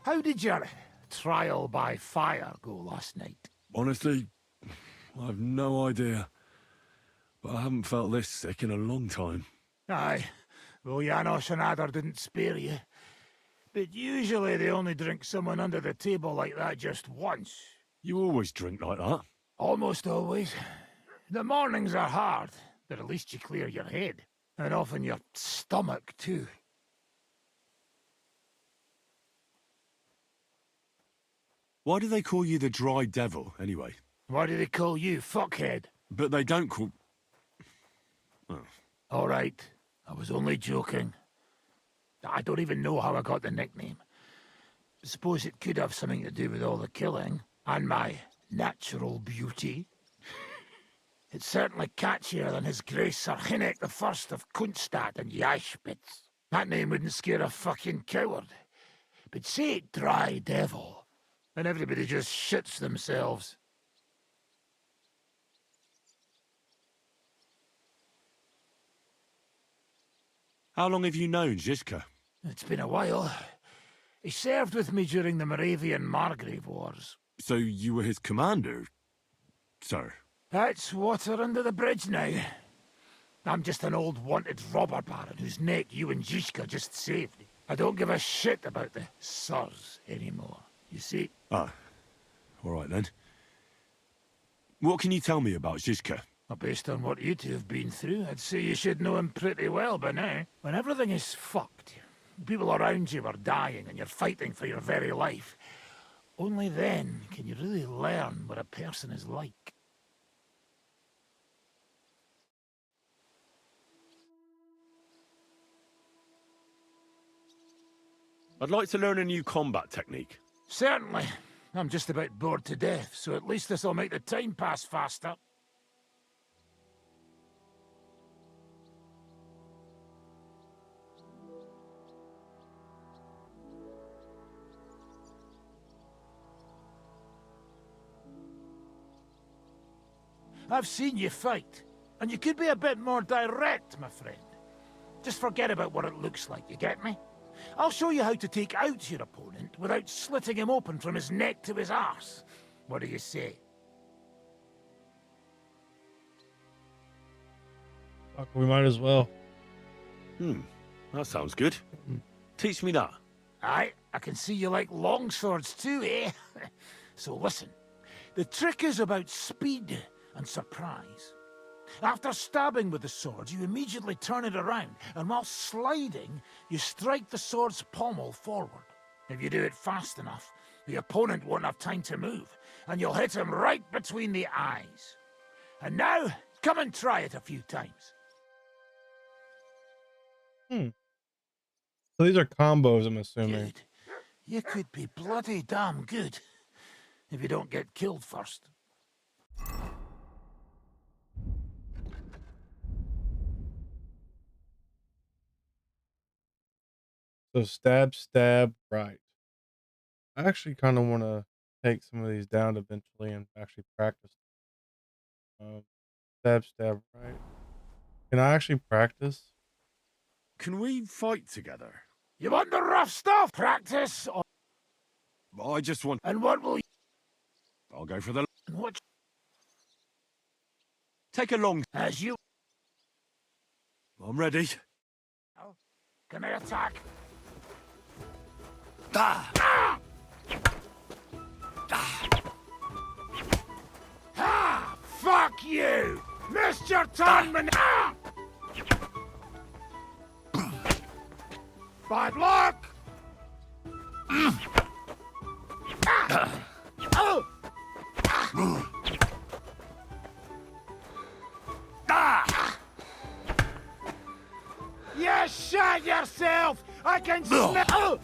how did your trial by fire go last night? Honestly, I've no idea. But I haven't felt this sick in a long time. Aye, well, Janos and Adder didn't spare you. But usually they only drink someone under the table like that just once. You always drink like that? Almost always. The mornings are hard, but at least you clear your head. And often your stomach, too. Why do they call you the Dry Devil, anyway? Why do they call you fuckhead? But they don't call... Oh. All right, I was only joking. I don't even know how I got the nickname. Suppose it could have something to do with all the killing, and my natural beauty. It's certainly catchier than His Grace Sir Hinnek the First of Kunstad and Yashpitz. That name wouldn't scare a fucking coward. But say it Dry Devil, and everybody just shits themselves. How long have you known Zizka? It's been a while. He served with me during the Moravian-Margrave Wars. So you were his commander, sir? That's water under the bridge now. I'm just an old wanted robber baron whose neck you and Zizka just saved. I don't give a shit about the sirs anymore, you see? Ah, all right then. What can you tell me about Zizka? Well, based on what you two have been through, I'd say you should know him pretty well by now. When everything is fucked, people around you are dying and you're fighting for your very life, only then can you really learn what a person is like. I'd like to learn a new combat technique. Certainly. I'm just about bored to death, so at least this'll make the time pass faster. I've seen you fight, and you could be a bit more direct, my friend. Just forget about what it looks like, you get me? I'll show you how to take out your opponent without slitting him open from his neck to his arse. What do you say? Fuck, we might as well. That sounds good. Teach me that. Aye, I can see you like long swords too, eh? So listen, the trick is about speed and surprise. After stabbing with the sword, you immediately turn it around, and while sliding, you strike the sword's pommel forward. If you do it fast enough, the opponent won't have time to move, and you'll hit him right between the eyes. And now, come and try it a few times. So these are combos, I'm assuming. Good. You could be bloody damn good, if you don't get killed first. So stab, stab, right. I actually kind of want to take some of these down eventually and actually practice. Stab, stab, right. Can I actually practice? Can we fight together? You want the rough stuff? Practice? Or... I just want... And what will you... I'll go for the... And what... Take a long... As you... I'm ready. Can I attack? Ah! Ah! Ah! Fuck you! Missed your turn, man! Ah! Bad luck! Ah! Oh! Ah! You shot yourself! I can smell... Oh!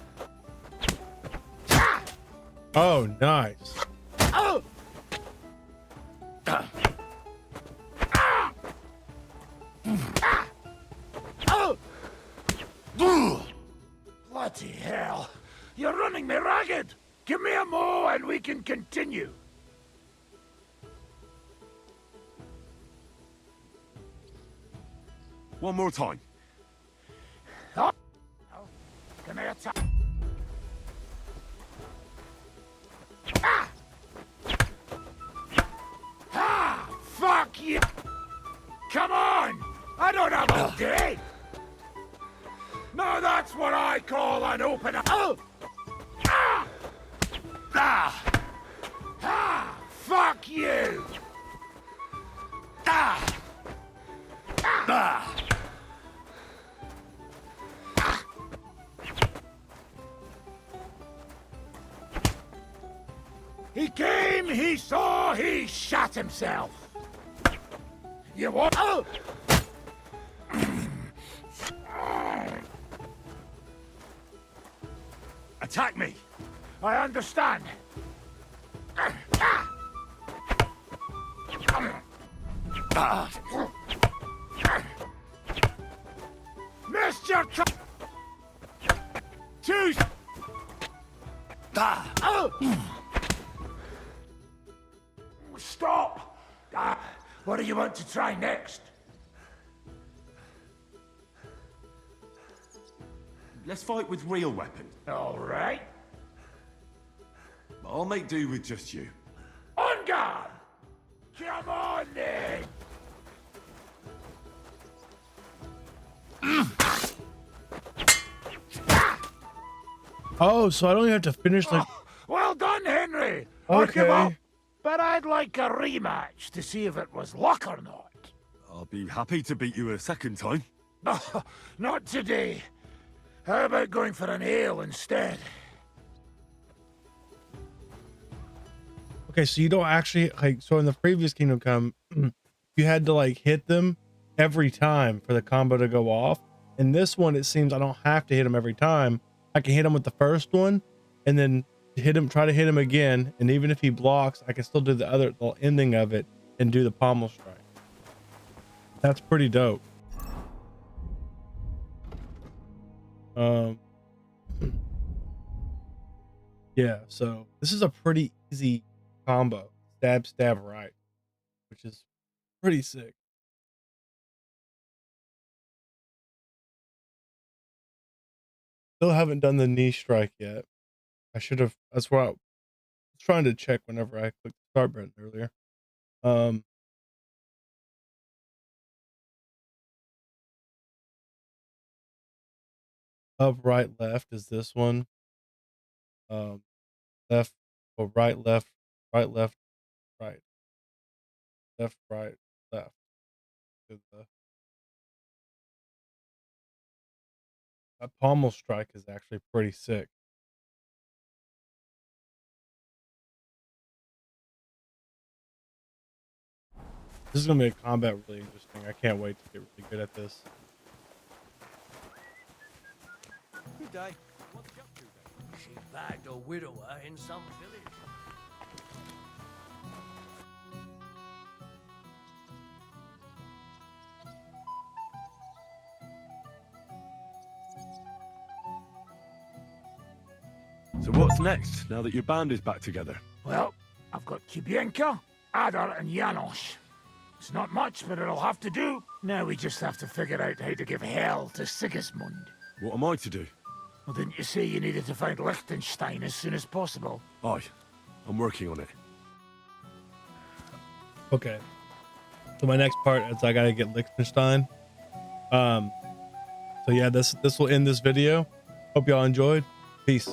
Oh, nice. Oh! Oh! Bloody hell! You're running me ragged! Give me a mo and we can continue. One more time. Oh. Can I attack? I don't have all day. Now that's what I call an open. Oh! Ah! Ah! Ah! Fuck you! Ah! Ah! He came, he saw, he shot himself. You want? Oh! Attack me. I understand. Missed your choose. Stop. What do you want to try next? Let's fight with real weapons. All right. I'll make do with just you. On guard! Come on, then! Oh, so I don't even have to finish like. Well done, Henry! I give Okay. up, but I'd like a rematch to see if it was luck or not. I'll be happy to beat you a second time. Not today. How about going for an ale instead? Okay, so you don't actually like. So in the previous Kingdom Come, you had to like hit them every time for the combo to go off. In this one, it seems I don't have to hit him every time. I can hit him with the first one, and then hit him. Try to hit him again, and even if he blocks, I can still do the ending of it and do the pommel strike. That's pretty dope. Yeah. So this is a pretty easy combo. Stab, stab, right, which is pretty sick. Still haven't done the knee strike yet. I should have. That's why I was trying to check whenever I clicked the start button earlier. Up, right, left is this one. Left, or right, left, right, left, right, left, right, left. That pommel strike is actually pretty sick. This is gonna make combat really interesting. I can't wait to get really good at this. Good day. What's she up to then? She bagged a widower in some village. So what's next, now that your band is back together? Well, I've got Kibienka, Adar, and Janos. It's not much, but it'll have to do. Now we just have to figure out how to give hell to Sigismund. What am I to do? Well, didn't you say you needed to find Liechtenstein as soon as possible? Aye, I'm working on it. Okay. So my next part is I gotta get Liechtenstein. So yeah, this will end this video. Hope y'all enjoyed. Peace.